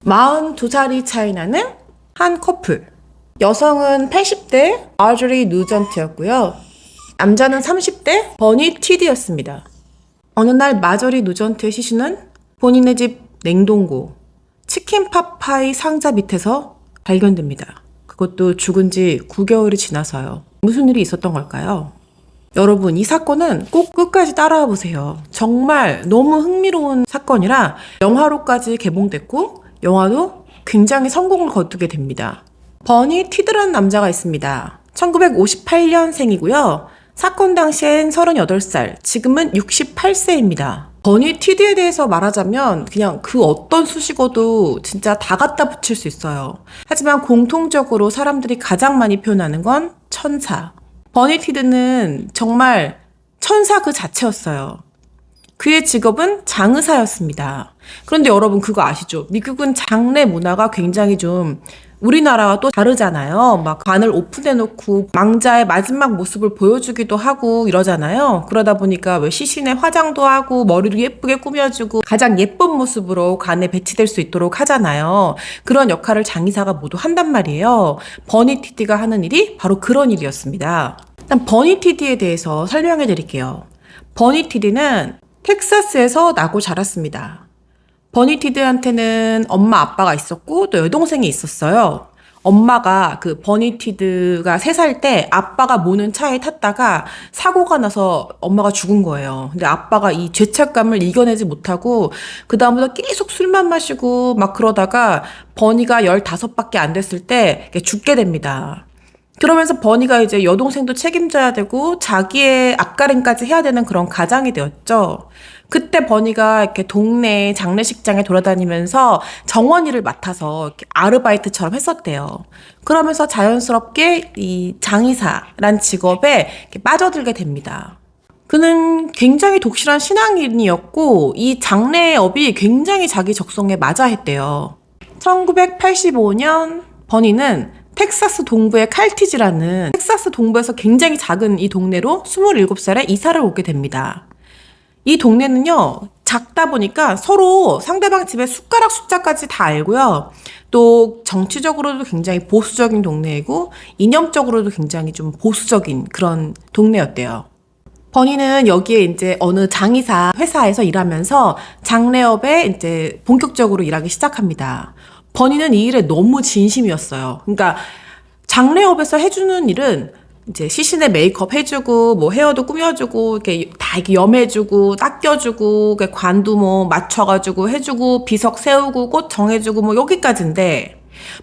42살이 차이 나는 한 커플. 여성은 80대 마저리 누전트였고요. 남자는 30대 버니 티드였습니다. 어느 날 마저리 누전트의 시신은 본인의 집 냉동고 치킨 팝파이 상자 밑에서 발견됩니다. 그것도 죽은 지 9개월이 지나서요. 무슨 일이 있었던 걸까요? 여러분, 이 사건은 꼭 끝까지 따라와 보세요. 정말 너무 흥미로운 사건이라 영화로까지 개봉됐고 영화도 굉장히 성공을 거두게 됩니다. 버니 티드라는 남자가 있습니다. 1958년생이고요. 사건 당시엔 38살, 지금은 68세입니다. 버니 티드에 대해서 말하자면 그냥 그 어떤 수식어도 진짜 다 갖다 붙일 수 있어요. 하지만 공통적으로 사람들이 가장 많이 표현하는 건 천사. 버니 티드는 정말 천사 그 자체였어요. 그의 직업은 장의사였습니다. 그런데 여러분 그거 아시죠? 미국은 장례 문화가 굉장히 좀 우리나라와 또 다르잖아요. 막 관을 오픈해놓고 망자의 마지막 모습을 보여주기도 하고 이러잖아요. 그러다 보니까 왜 시신에 화장도 하고 머리도 예쁘게 꾸며주고 가장 예쁜 모습으로 관에 배치될 수 있도록 하잖아요. 그런 역할을 장의사가 모두 한단 말이에요. 버니 티드가 하는 일이 바로 그런 일이었습니다. 일단 버니 티드에 대해서 설명해 드릴게요. 버니 티드는 텍사스에서 나고 자랐습니다. 버니 티드한테는 엄마 아빠가 있었고 또 여동생이 있었어요. 엄마가 그 버니 티드가 3살 때 아빠가 모는 차에 탔다가 사고가 나서 엄마가 죽은 거예요. 근데 아빠가 이 죄책감을 이겨내지 못하고 그 다음부터 계속 술만 마시고 막 그러다가 버니가 15밖에 안 됐을 때 죽게 됩니다. 그러면서 버니가 이제 여동생도 책임져야 되고 자기의 앞가림까지 해야 되는 그런 가장이 되었죠. 그때 버니가 이렇게 동네 장례식장에 돌아다니면서 정원일을 맡아서 이렇게 아르바이트처럼 했었대요. 그러면서 자연스럽게 이 장의사란 직업에 이렇게 빠져들게 됩니다. 그는 굉장히 독실한 신앙인이었고 이 장례업이 굉장히 자기 적성에 맞아 했대요. 1985년 버니는 텍사스 동부의 칼티지라는 텍사스 동부에서 굉장히 작은 이 동네로 27살에 이사를 오게 됩니다. 이 동네는요, 작다 보니까 서로 상대방 집의 숟가락 숫자까지 다 알고요. 또 정치적으로도 굉장히 보수적인 동네이고 이념적으로도 굉장히 좀 보수적인 그런 동네였대요. 버니는 여기에 이제 어느 장의사 회사에서 일하면서 장례업에 이제 본격적으로 일하기 시작합니다. 버니는 이 일에 너무 진심이었어요. 그러니까 장례업에서 해주는 일은 이제 시신에 메이크업 해주고 뭐 헤어도 꾸며주고 이렇게 다 이렇게 염해주고 닦여주고 관도 뭐 맞춰가지고 해주고 비석 세우고 꽃 정해주고 뭐 여기까지인데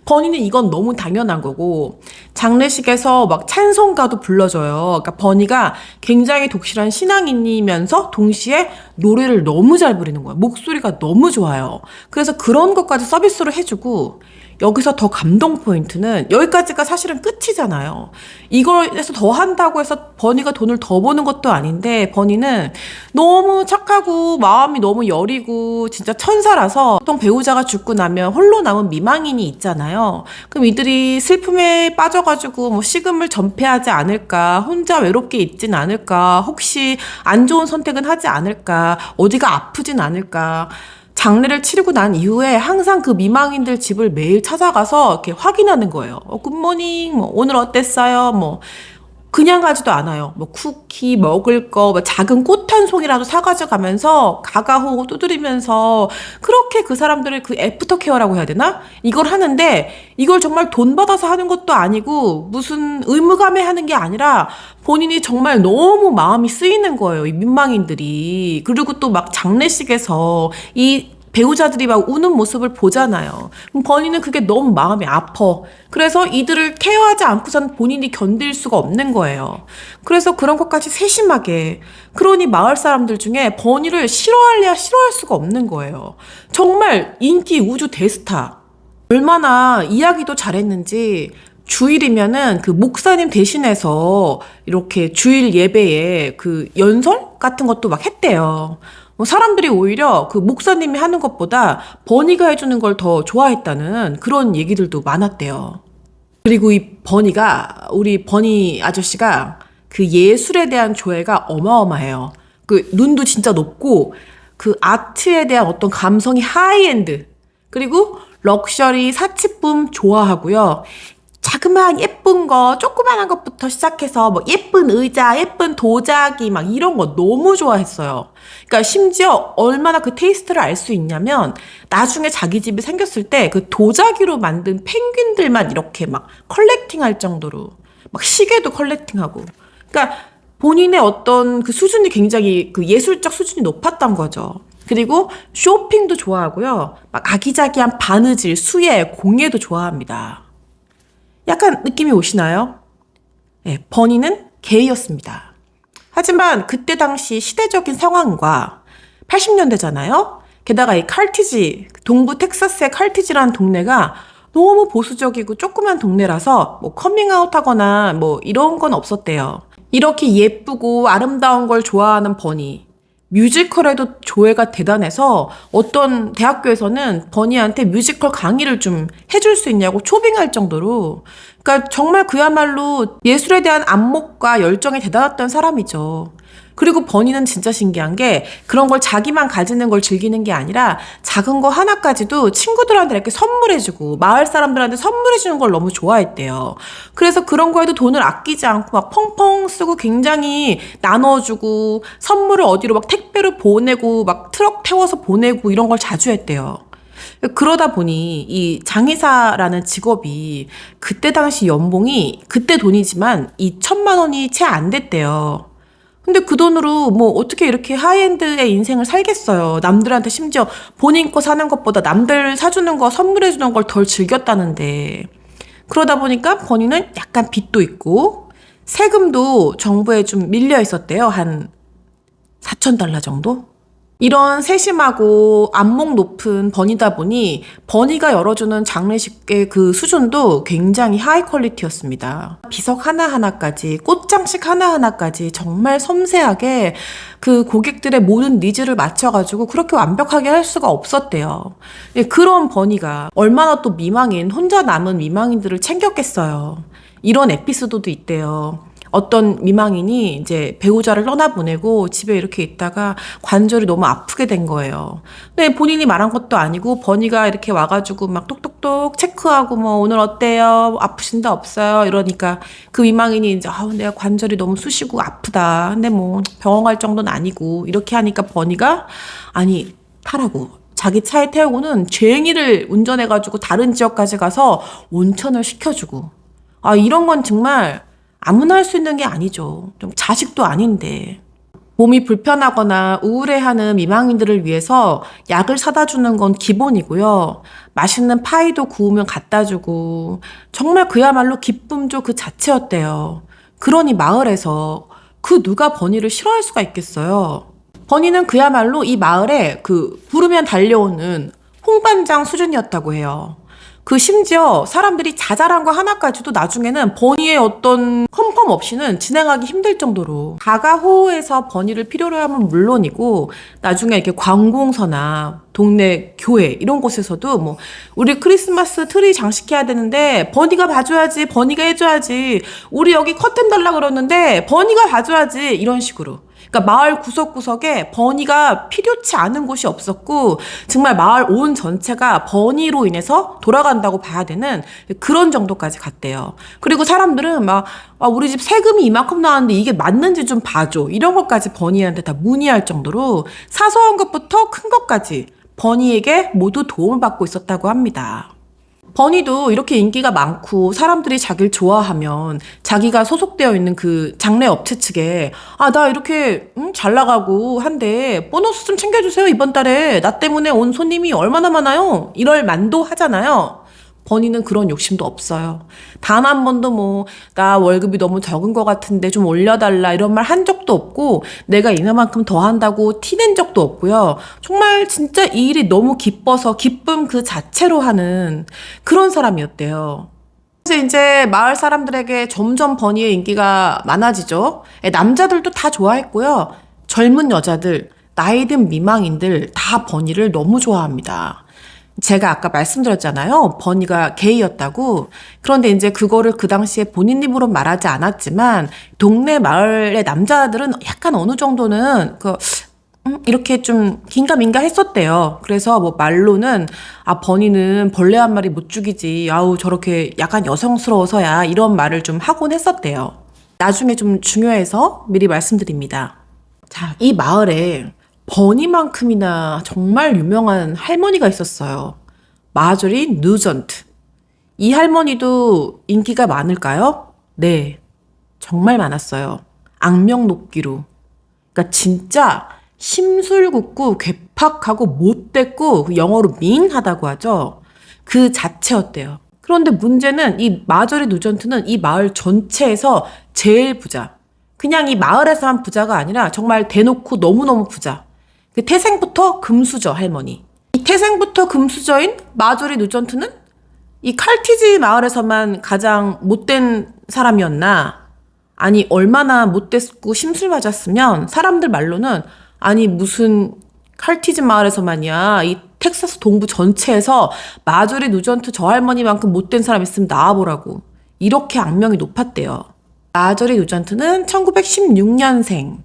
버니는 이건 너무 당연한 거고 장례식에서 막 찬송가도 불러줘요. 그러니까 버니가 굉장히 독실한 신앙인이면서 동시에 노래를 너무 잘 부르는 거예요. 목소리가 너무 좋아요. 그래서 그런 것까지 서비스로 해주고 여기서 더 감동 포인트는 여기까지가 사실은 끝이잖아요. 이걸에서 더 한다고 해서 버니가 돈을 더 버는 것도 아닌데 버니는 너무 착하고 마음이 너무 여리고 진짜 천사라서 보통 배우자가 죽고 나면 홀로 남은 미망인이 있잖아요. 그럼 이들이 슬픔에 빠져가지고 뭐 식음을 전폐하지 않을까, 혼자 외롭게 있진 않을까, 혹시 안 좋은 선택은 하지 않을까, 어디가 아프진 않을까. 장례를 치르고 난 이후에 항상 그 미망인들 집을 매일 찾아가서 이렇게 확인하는 거예요. 굿모닝, 뭐, 오늘 어땠어요? 뭐, 그냥 가지도 않아요. 뭐, 쿠키, 먹을 거, 뭐 작은 꽃 한 송이라도 사가져 가면서 가가호 두드리면서 그렇게 그 사람들을 그 애프터 케어라고 해야 되나? 이걸 하는데 이걸 정말 돈 받아서 하는 것도 아니고 무슨 의무감에 하는 게 아니라 본인이 정말 너무 마음이 쓰이는 거예요. 이 민망인들이. 그리고 또 막 장례식에서 이 배우자들이 막 우는 모습을 보잖아요. 그럼 버니는 그게 너무 마음이 아파. 그래서 이들을 케어하지 않고선 본인이 견딜 수가 없는 거예요. 그래서 그런 것까지 세심하게. 그러니 마을 사람들 중에 버니를 싫어할래야 싫어할 수가 없는 거예요. 정말 인기 우주 대스타. 얼마나 이야기도 잘했는지 주일이면은 그 목사님 대신해서 이렇게 주일 예배에 그 연설 같은 것도 막 했대요. 사람들이 오히려 그 목사님이 하는 것보다 버니가 해주는 걸 더 좋아했다는 그런 얘기들도 많았대요. 그리고 이 버니가, 우리 버니 아저씨가 그 예술에 대한 조예가 어마어마해요. 그 눈도 진짜 높고 그 아트에 대한 어떤 감성이 하이엔드. 그리고 럭셔리 사치품 좋아하고요. 자그마한 예쁜 거, 조그만한 것부터 시작해서 뭐 예쁜 의자, 예쁜 도자기 막 이런 거 너무 좋아했어요. 그러니까 심지어 얼마나 그 테이스트를 알 수 있냐면 나중에 자기 집이 생겼을 때 그 도자기로 만든 펭귄들만 이렇게 막 컬렉팅할 정도로 막 시계도 컬렉팅하고. 그러니까 본인의 어떤 그 수준이 굉장히 그 예술적 수준이 높았던 거죠. 그리고 쇼핑도 좋아하고요. 막 아기자기한 바느질, 수예, 공예도 좋아합니다. 약간 느낌이 오시나요? 네, 버니는 게이였습니다. 하지만 그때 당시 시대적인 상황과 80년대잖아요? 게다가 이 칼티지, 동부 텍사스의 칼티지라는 동네가 너무 보수적이고 조그만 동네라서 뭐 커밍아웃 하거나 뭐 이런 건 없었대요. 이렇게 예쁘고 아름다운 걸 좋아하는 버니. 뮤지컬에도 조예가 대단해서 어떤 대학교에서는 버니한테 뮤지컬 강의를 좀 해줄 수 있냐고 초빙할 정도로, 그러니까 정말 그야말로 예술에 대한 안목과 열정이 대단했던 사람이죠. 그리고 버니는 진짜 신기한 게 그런 걸 자기만 가지는 걸 즐기는 게 아니라 작은 거 하나까지도 친구들한테 이렇게 선물해주고 마을 사람들한테 선물해주는 걸 너무 좋아했대요. 그래서 그런 거에도 돈을 아끼지 않고 막 펑펑 쓰고 굉장히 나눠주고 선물을 어디로 막 택배로 보내고 막 트럭 태워서 보내고 이런 걸 자주 했대요. 그러다 보니 이 장의사라는 직업이 그때 당시 연봉이 그때 돈이지만 2천만 원이 채 안 됐대요. 근데 그 돈으로 뭐 어떻게 이렇게 하이엔드의 인생을 살겠어요. 남들한테 심지어 본인 거 사는 것보다 남들 사주는 거 선물해주는 걸 덜 즐겼다는데. 그러다 보니까 버니는 약간 빚도 있고 세금도 정부에 좀 밀려 있었대요. 한 $4,000 정도? 이런 세심하고 안목 높은 버니다 보니 버니가 열어주는 장례식의 그 수준도 굉장히 하이 퀄리티였습니다. 비석 하나하나까지, 꽃장식 하나하나까지 정말 섬세하게 그 고객들의 모든 니즈를 맞춰가지고 그렇게 완벽하게 할 수가 없었대요. 그런 버니가 얼마나 또 미망인, 혼자 남은 미망인들을 챙겼겠어요. 이런 에피소드도 있대요. 어떤 미망인이 이제 배우자를 떠나보내고 집에 이렇게 있다가 관절이 너무 아프게 된 거예요. 근데 본인이 말한 것도 아니고 버니가 이렇게 와가지고 막 똑똑똑 체크하고 뭐 오늘 어때요? 아프신 데 없어요? 이러니까 그 미망인이 이제 내가 관절이 너무 쑤시고 아프다. 근데 뭐 병원 갈 정도는 아니고 이렇게 하니까 버니가 아니 타라고. 자기 차에 태우고는 쟁이를 운전해가지고 다른 지역까지 가서 온천을 시켜주고. 이런 건 정말 아무나 할 수 있는 게 아니죠. 좀 자식도 아닌데. 몸이 불편하거나 우울해하는 미망인들을 위해서 약을 사다 주는 건 기본이고요. 맛있는 파이도 구우면 갖다 주고 정말 그야말로 기쁨조 그 자체였대요. 그러니 마을에서 그 누가 버니를 싫어할 수가 있겠어요. 버니는 그야말로 이 마을에 그 부르면 달려오는 홍반장 수준이었다고 해요. 그 심지어 사람들이 자잘한 거 하나까지도 나중에는 버니의 어떤 컴펌 없이는 진행하기 힘들 정도로 다가호에서 버니를 필요로 하면 물론이고 나중에 이렇게 관공서나 동네 교회 이런 곳에서도 뭐 우리 크리스마스 트리 장식해야 되는데 버니가 봐줘야지, 버니가 해줘야지, 우리 여기 커튼 달라 그러는데 버니가 봐줘야지, 이런 식으로. 그러니까 마을 구석구석에 버니가 필요치 않은 곳이 없었고 정말 마을 온 전체가 버니로 인해서 돌아간다고 봐야 되는 그런 정도까지 갔대요. 그리고 사람들은 막 우리 집 세금이 이만큼 나왔는데 이게 맞는지 좀 봐줘, 이런 것까지 버니한테 다 문의할 정도로 사소한 것부터 큰 것까지 버니에게 모두 도움을 받고 있었다고 합니다. 버니도 이렇게 인기가 많고 사람들이 자기를 좋아하면 자기가 소속되어 있는 그 장례 업체 측에 나 이렇게 잘 나가고 한데 보너스 좀 챙겨주세요, 이번 달에 나 때문에 온 손님이 얼마나 많아요, 이럴 만도 하잖아요. 버니는 그런 욕심도 없어요. 단 한 번도 뭐 나 월급이 너무 적은 것 같은데 좀 올려달라 이런 말 한 적도 없고 내가 이만큼 더 한다고 티낸 적도 없고요. 정말 진짜 이 일이 너무 기뻐서 기쁨 그 자체로 하는 그런 사람이었대요. 그래서 이제 마을 사람들에게 점점 버니의 인기가 많아지죠. 남자들도 다 좋아했고요. 젊은 여자들, 나이 든 미망인들 다 버니를 너무 좋아합니다. 제가 아까 말씀드렸잖아요. 버니가 게이였다고. 그런데 이제 그거를 그 당시에 본인 입으로 말하지 않았지만 동네 마을의 남자들은 약간 어느 정도는 이렇게 좀 긴가민가 했었대요. 그래서 뭐 말로는 버니는 벌레 한 마리 못 죽이지. 아우 저렇게 약간 여성스러워서야 이런 말을 좀 하곤 했었대요. 나중에 좀 중요해서 미리 말씀드립니다. 자, 이 마을에 버니만큼이나 정말 유명한 할머니가 있었어요. 마조리 누전트. 이 할머니도 인기가 많을까요? 네, 정말 많았어요. 악명 높기로. 그러니까 진짜 심술궂고 괴팍하고 못됐고 영어로 mean하다고 하죠. 그 자체였대요. 그런데 문제는 이 마저리 누전트는 이 마을 전체에서 제일 부자. 그냥 이 마을에서만 부자가 아니라 정말 대놓고 너무너무 부자. 그 태생부터 금수저 할머니. 이 태생부터 금수저인 마조리 누전트는 이 칼티지 마을에서만 가장 못된 사람이었나? 아니 얼마나 못됐고 심술 맞았으면 사람들 말로는 아니 무슨 칼티즈 마을에서만이야 이 텍사스 동부 전체에서 마조리 누전트 저 할머니만큼 못된 사람 있으면 나와보라고 이렇게 악명이 높았대요. 마조리 누전트는 1916년생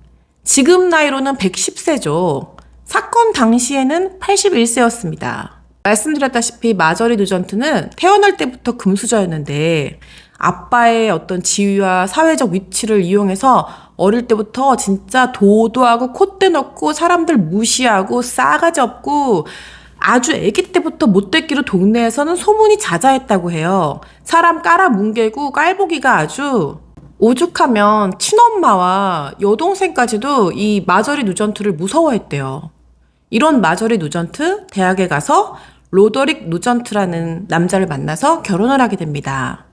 지금 나이로는 110세죠. 사건 당시에는 81세였습니다. 말씀드렸다시피 마저리 누전트는 태어날 때부터 금수저였는데 아빠의 어떤 지위와 사회적 위치를 이용해서 어릴 때부터 진짜 도도하고 콧대 넣고 사람들 무시하고 싸가지 없고 아주 아기 때부터 못됐기로 동네에서는 소문이 자자했다고 해요. 사람 깔아뭉개고 깔보기가 아주 오죽하면 친엄마와 여동생까지도 이 마저리 누전트를 무서워했대요. 이런 마저리 누전트 대학에 가서 로더릭 누전트라는 남자를 만나서 결혼을 하게 됩니다.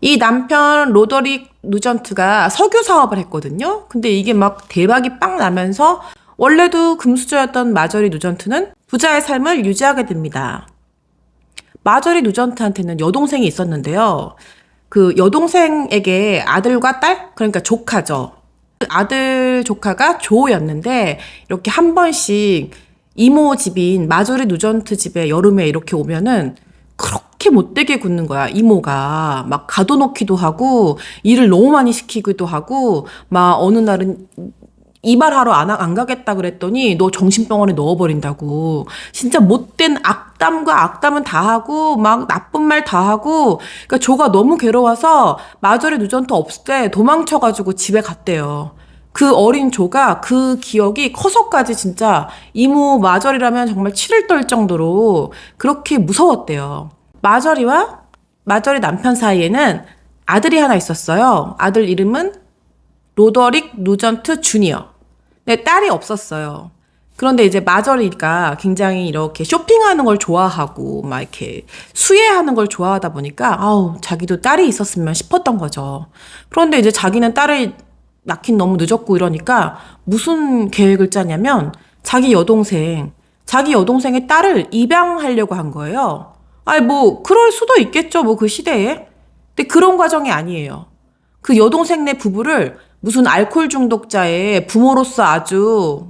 이 남편 로더릭 누전트가 석유 사업을 했거든요. 근데 이게 막 대박이 빵 나면서 원래도 금수저였던 마저리 누전트는 부자의 삶을 유지하게 됩니다. 마저리 누전트한테는 여동생이 있었는데요. 그 여동생에게 아들과 딸? 그러니까 조카죠. 아들 조카가 조였는데 이렇게 한 번씩 이모 집인 마저리 누전트 집에 여름에 이렇게 오면은 그렇게 못되게 굽는 거야. 이모가 막 가둬놓기도 하고 일을 너무 많이 시키기도 하고 막 어느 날은 이발하러 안 가겠다 그랬더니 너 정신병원에 넣어버린다고. 진짜 못된 악담과 악담은 다 하고 막 나쁜 말 다 하고 그러니까 조가 너무 괴로워서 마저리 누전트 없을 때 도망쳐가지고 집에 갔대요. 그 어린 조가 그 기억이 커서까지 진짜 이모 마저리라면 정말 치를 떨 정도로 그렇게 무서웠대요. 마저리와 마저리 남편 사이에는 아들이 하나 있었어요. 아들 이름은 로더릭 누전트 주니어. 근데 딸이 없었어요. 그런데 이제 마저리가 굉장히 이렇게 쇼핑하는 걸 좋아하고 막 이렇게 수혜하는 걸 좋아하다 보니까 아우 자기도 딸이 있었으면 싶었던 거죠. 그런데 이제 자기는 딸을 낳긴 너무 늦었고 이러니까 무슨 계획을 짜냐면 자기 여동생의 딸을 입양하려고 한 거예요. 아니 뭐 그럴 수도 있겠죠. 뭐 그 시대에. 근데 그런 과정이 아니에요. 그 여동생네 부부를 무슨 알코올 중독자의 부모로서 아주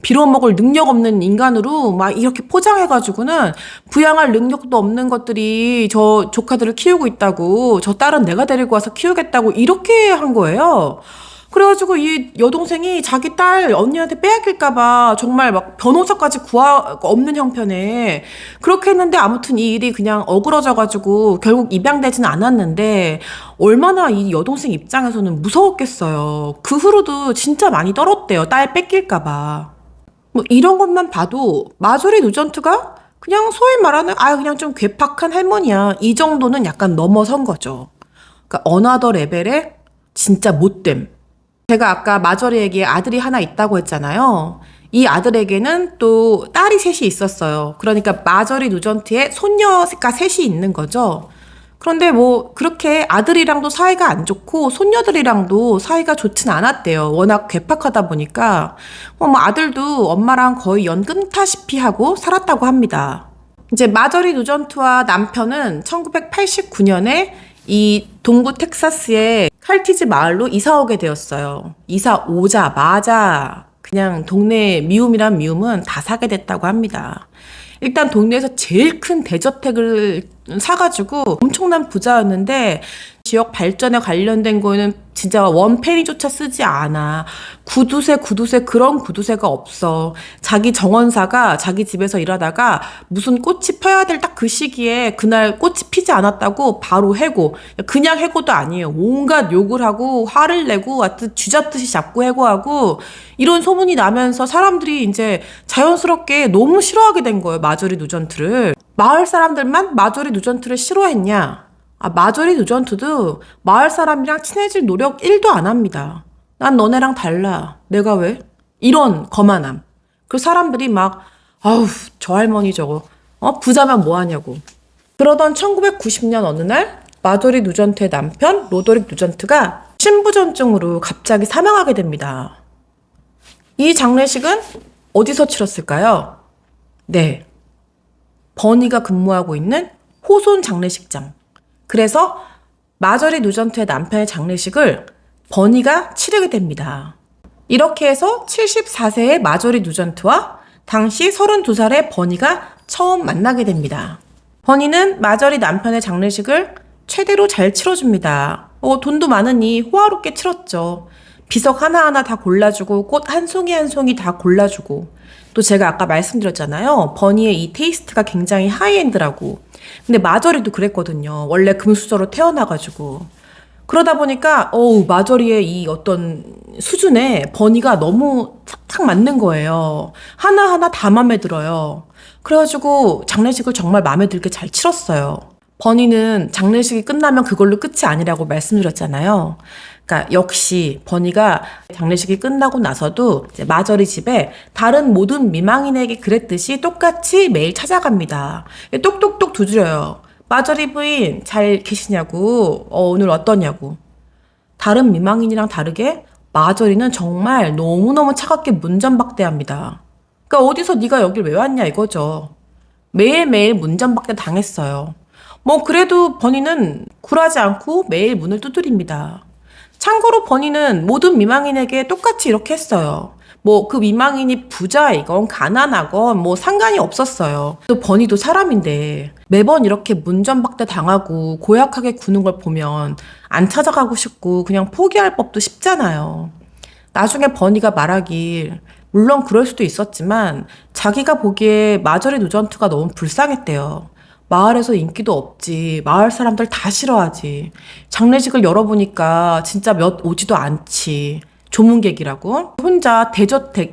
빌어먹을 능력 없는 인간으로 막 이렇게 포장해가지고는 부양할 능력도 없는 것들이 저 조카들을 키우고 있다고 저 딸은 내가 데리고 와서 키우겠다고 이렇게 한 거예요. 그래가지고 이 여동생이 자기 딸 언니한테 빼앗길까봐 정말 막 변호사까지 없는 형편에 그렇게 했는데 아무튼 이 일이 그냥 어그러져가지고 결국 입양되지는 않았는데 얼마나 이 여동생 입장에서는 무서웠겠어요. 그 후로도 진짜 많이 떨었대요. 딸 뺏길까봐. 뭐 이런 것만 봐도 마조리 누전트가 그냥 소위 말하는 그냥 좀 괴팍한 할머니야. 이 정도는 약간 넘어선 거죠. 그러니까 어나더 레벨의 진짜 못됨. 제가 아까 마저리에게 아들이 하나 있다고 했잖아요. 이 아들에게는 또 딸이 셋이 있었어요. 그러니까 마저리 누전트의 손녀가 셋이 있는 거죠. 그런데 뭐 그렇게 아들이랑도 사이가 안 좋고 손녀들이랑도 사이가 좋진 않았대요. 워낙 괴팍하다 보니까 뭐 아들도 엄마랑 거의 연 끊다시피 하고 살았다고 합니다. 이제 마저리 누전트와 남편은 1989년에 이 동부 텍사스의 칼티즈 마을로 이사 오게 되었어요. 이사 오자마자 그냥 동네 미움이란 미움은 다 사게 됐다고 합니다. 일단 동네에서 제일 큰 대저택을 사가지고 엄청난 부자였는데 지역 발전에 관련된 거는 진짜 원 페니조차 쓰지 않아. 구두쇠 그런 구두쇠가 없어. 자기 정원사가 자기 집에서 일하다가 무슨 꽃이 펴야 될 딱 그 시기에 그날 꽃이 피지 않았다고 바로 해고. 그냥 해고도 아니에요. 온갖 욕을 하고 화를 내고 하여튼 쥐잡듯이 잡고 해고하고 이런 소문이 나면서 사람들이 이제 자연스럽게 너무 싫어하게 된 거예요. 마조리 누전트를. 마을 사람들만 마조리 누전트를 싫어했냐? 마조리 누전트도 마을 사람이랑 친해질 노력 1도 안 합니다. 난 너네랑 달라. 내가 왜? 이런 거만함. 그 사람들이 막 아우 저 할머니 저거 부자면 뭐하냐고. 그러던 1990년 어느 날 마조리 누전트의 남편 로도릭 누전트가 신부전증으로 갑자기 사망하게 됩니다. 이 장례식은 어디서 치렀을까요? 네, 버니가 근무하고 있는 호손 장례식장. 그래서 마조리 누전트의 남편의 장례식을 버니가 치르게 됩니다. 이렇게 해서 74세의 마조리 누전트와 당시 32살의 버니가 처음 만나게 됩니다. 버니는 마조리 남편의 장례식을 최대로 잘 치러줍니다. 돈도 많으니 호화롭게 치렀죠. 비석 하나하나 다 골라주고 꽃 한 송이 한 송이 다 골라주고 또 제가 아까 말씀드렸잖아요. 버니의 이 테이스트가 굉장히 하이엔드라고. 근데 마조리도 그랬거든요. 원래 금수저로 태어나가지고. 그러다 보니까 마조리의 이 어떤 수준에 버니가 너무 탁탁 맞는 거예요. 하나하나 다 마음에 들어요. 그래가지고 장례식을 정말 마음에 들게 잘 치렀어요. 버니는 장례식이 끝나면 그걸로 끝이 아니라고 말씀드렸잖아요. 그러니까 역시 버니가 장례식이 끝나고 나서도 이제 마조리 집에 다른 모든 미망인에게 그랬듯이 똑같이 매일 찾아갑니다. 똑똑똑 두드려요. 마조리 부인 잘 계시냐고, 오늘 어떠냐고. 다른 미망인이랑 다르게 마조리는 정말 너무너무 차갑게 문전박대합니다. 그러니까 어디서 네가 여길 왜 왔냐 이거죠. 매일매일 문전박대 당했어요. 그래도 버니는 굴하지 않고 매일 문을 두드립니다. 참고로 버니는 모든 미망인에게 똑같이 이렇게 했어요. 그 미망인이 부자이건 가난하건 상관이 없었어요. 또 버니도 사람인데 매번 이렇게 문전박대 당하고 고약하게 구는 걸 보면 안 찾아가고 싶고 그냥 포기할 법도 쉽잖아요. 나중에 버니가 말하길 물론 그럴 수도 있었지만 자기가 보기에 마조리 누전트가 너무 불쌍했대요. 마을에서 인기도 없지. 마을 사람들 다 싫어하지. 장례식을 열어보니까 진짜 몇 오지도 않지. 조문객이라고. 혼자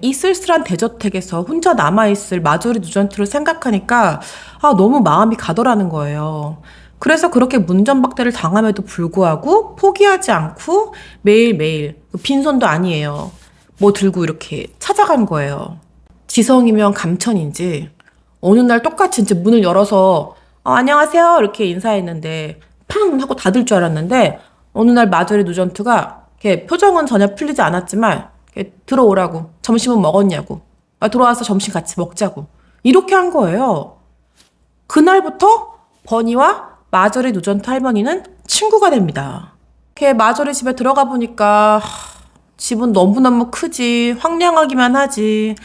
이 쓸쓸한 대저택에서 혼자 남아있을 마조리 누전트를 생각하니까 너무 마음이 가더라는 거예요. 그래서 그렇게 문전박대를 당함에도 불구하고 포기하지 않고 매일매일 빈손도 아니에요. 들고 이렇게 찾아간 거예요. 지성이면 감천인지 어느 날 똑같이 이제 문을 열어서 안녕하세요 이렇게 인사했는데 팡 하고 닫을 줄 알았는데 어느 날 마조리 누전트가 이렇게 표정은 전혀 풀리지 않았지만 이렇게 들어오라고. 점심은 먹었냐고. 들어와서 점심 같이 먹자고. 이렇게 한 거예요. 그날부터 버니와 마조리 누전트 할머니는 친구가 됩니다. 이렇게 마조리 집에 들어가 보니까 집은 너무너무 크지. 황량하기만 하지.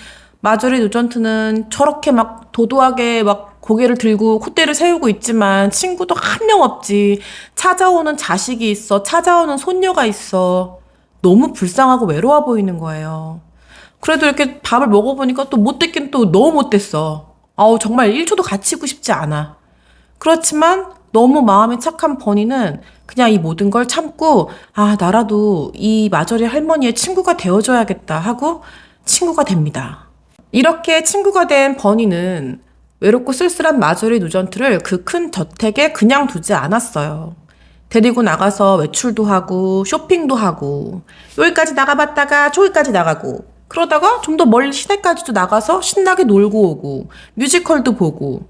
마조리 누전트는 저렇게 막 도도하게 막 고개를 들고 콧대를 세우고 있지만 친구도 한 명 없지. 찾아오는 자식이 있어. 찾아오는 손녀가 있어. 너무 불쌍하고 외로워 보이는 거예요. 그래도 이렇게 밥을 먹어보니까 또 못됐긴 또 너무 못됐어. 정말 1초도 같이 있고 싶지 않아. 그렇지만 너무 마음이 착한 버니는 그냥 이 모든 걸 참고 나라도 이 마조리 할머니의 친구가 되어줘야겠다 하고 친구가 됩니다. 이렇게 친구가 된 버니는 외롭고 쓸쓸한 마조리 누전트를 그 큰 저택에 그냥 두지 않았어요. 데리고 나가서 외출도 하고 쇼핑도 하고 여기까지 나가봤다가 저기까지 나가고 그러다가 좀 더 멀리 시내까지도 나가서 신나게 놀고 오고 뮤지컬도 보고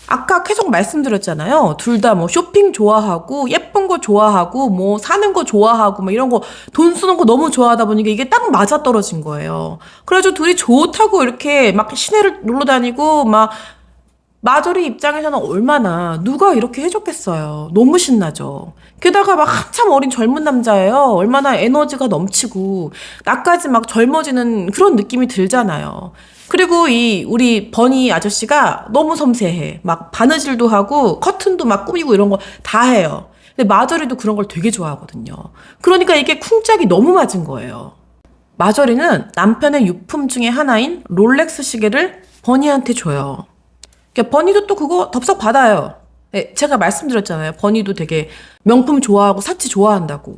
아까 계속 말씀드렸잖아요. 둘 다 쇼핑 좋아하고 예쁜 거 좋아하고 사는 거 좋아하고 이런 거 돈 쓰는 거 너무 좋아하다 보니까 이게 딱 맞아떨어진 거예요. 그래가지고 둘이 좋다고 이렇게 막 시내를 놀러 다니고 마조리 입장에서는 얼마나 누가 이렇게 해줬겠어요. 너무 신나죠. 게다가 한참 어린 젊은 남자예요. 얼마나 에너지가 넘치고 나까지 막 젊어지는 그런 느낌이 들잖아요. 그리고 우리 버니 아저씨가 너무 섬세해. 막 바느질도 하고 커튼도 막 꾸미고 이런 거 다 해요. 근데 마저리도 그런 걸 되게 좋아하거든요. 그러니까 이게 쿵짝이 너무 맞은 거예요. 마저리는 남편의 유품 중에 하나인 롤렉스 시계를 버니한테 줘요. 그러니까 버니도 또 그거 덥석 받아요. 네, 제가 말씀드렸잖아요. 버니도 되게 명품 좋아하고 사치 좋아한다고.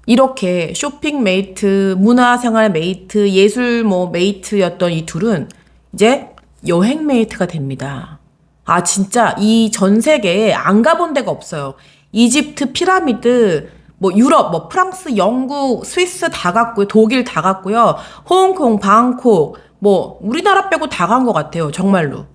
이렇게 쇼핑 메이트, 문화생활 메이트, 예술 메이트였던 이 둘은 이제 여행 메이트가 됩니다. 아, 진짜 이 전 세계에 안 가본 데가 없어요. 이집트 피라미드, 유럽, 프랑스, 영국, 스위스 다 갔고요. 독일 다 갔고요. 홍콩, 방콕, 우리나라 빼고 다 간 것 같아요. 정말로.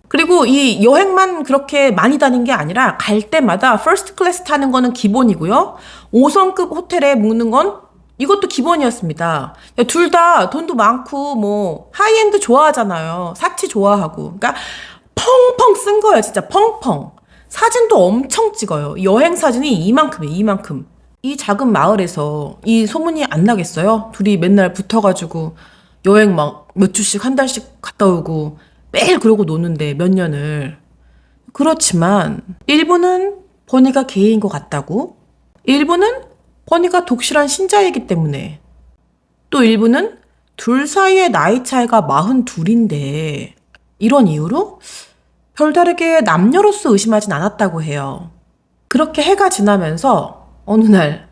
그리고 이 여행만 그렇게 많이 다닌 게 아니라 갈 때마다 퍼스트 클래스 타는 거는 기본이고요. 5성급 호텔에 묵는 건 이것도 기본이었습니다. 둘 다 돈도 많고 하이엔드 좋아하잖아요. 사치 좋아하고. 그러니까 펑펑 쓴 거예요. 진짜 펑펑. 사진도 엄청 찍어요. 여행 사진이 이만큼이에요. 이만큼. 이 작은 마을에서 이 소문이 안 나겠어요? 둘이 맨날 붙어가지고 여행 막 몇 주씩 한 달씩 갔다 오고 매일 그러고 노는데 몇 년을. 그렇지만 일부는 버니가 게이인 것 같다고, 일부는 버니가 독실한 신자이기 때문에, 또 일부는 둘 사이의 나이 차이가 42인데 이런 이유로 별다르게 남녀로서 의심하진 않았다고 해요. 그렇게 해가 지나면서 어느 날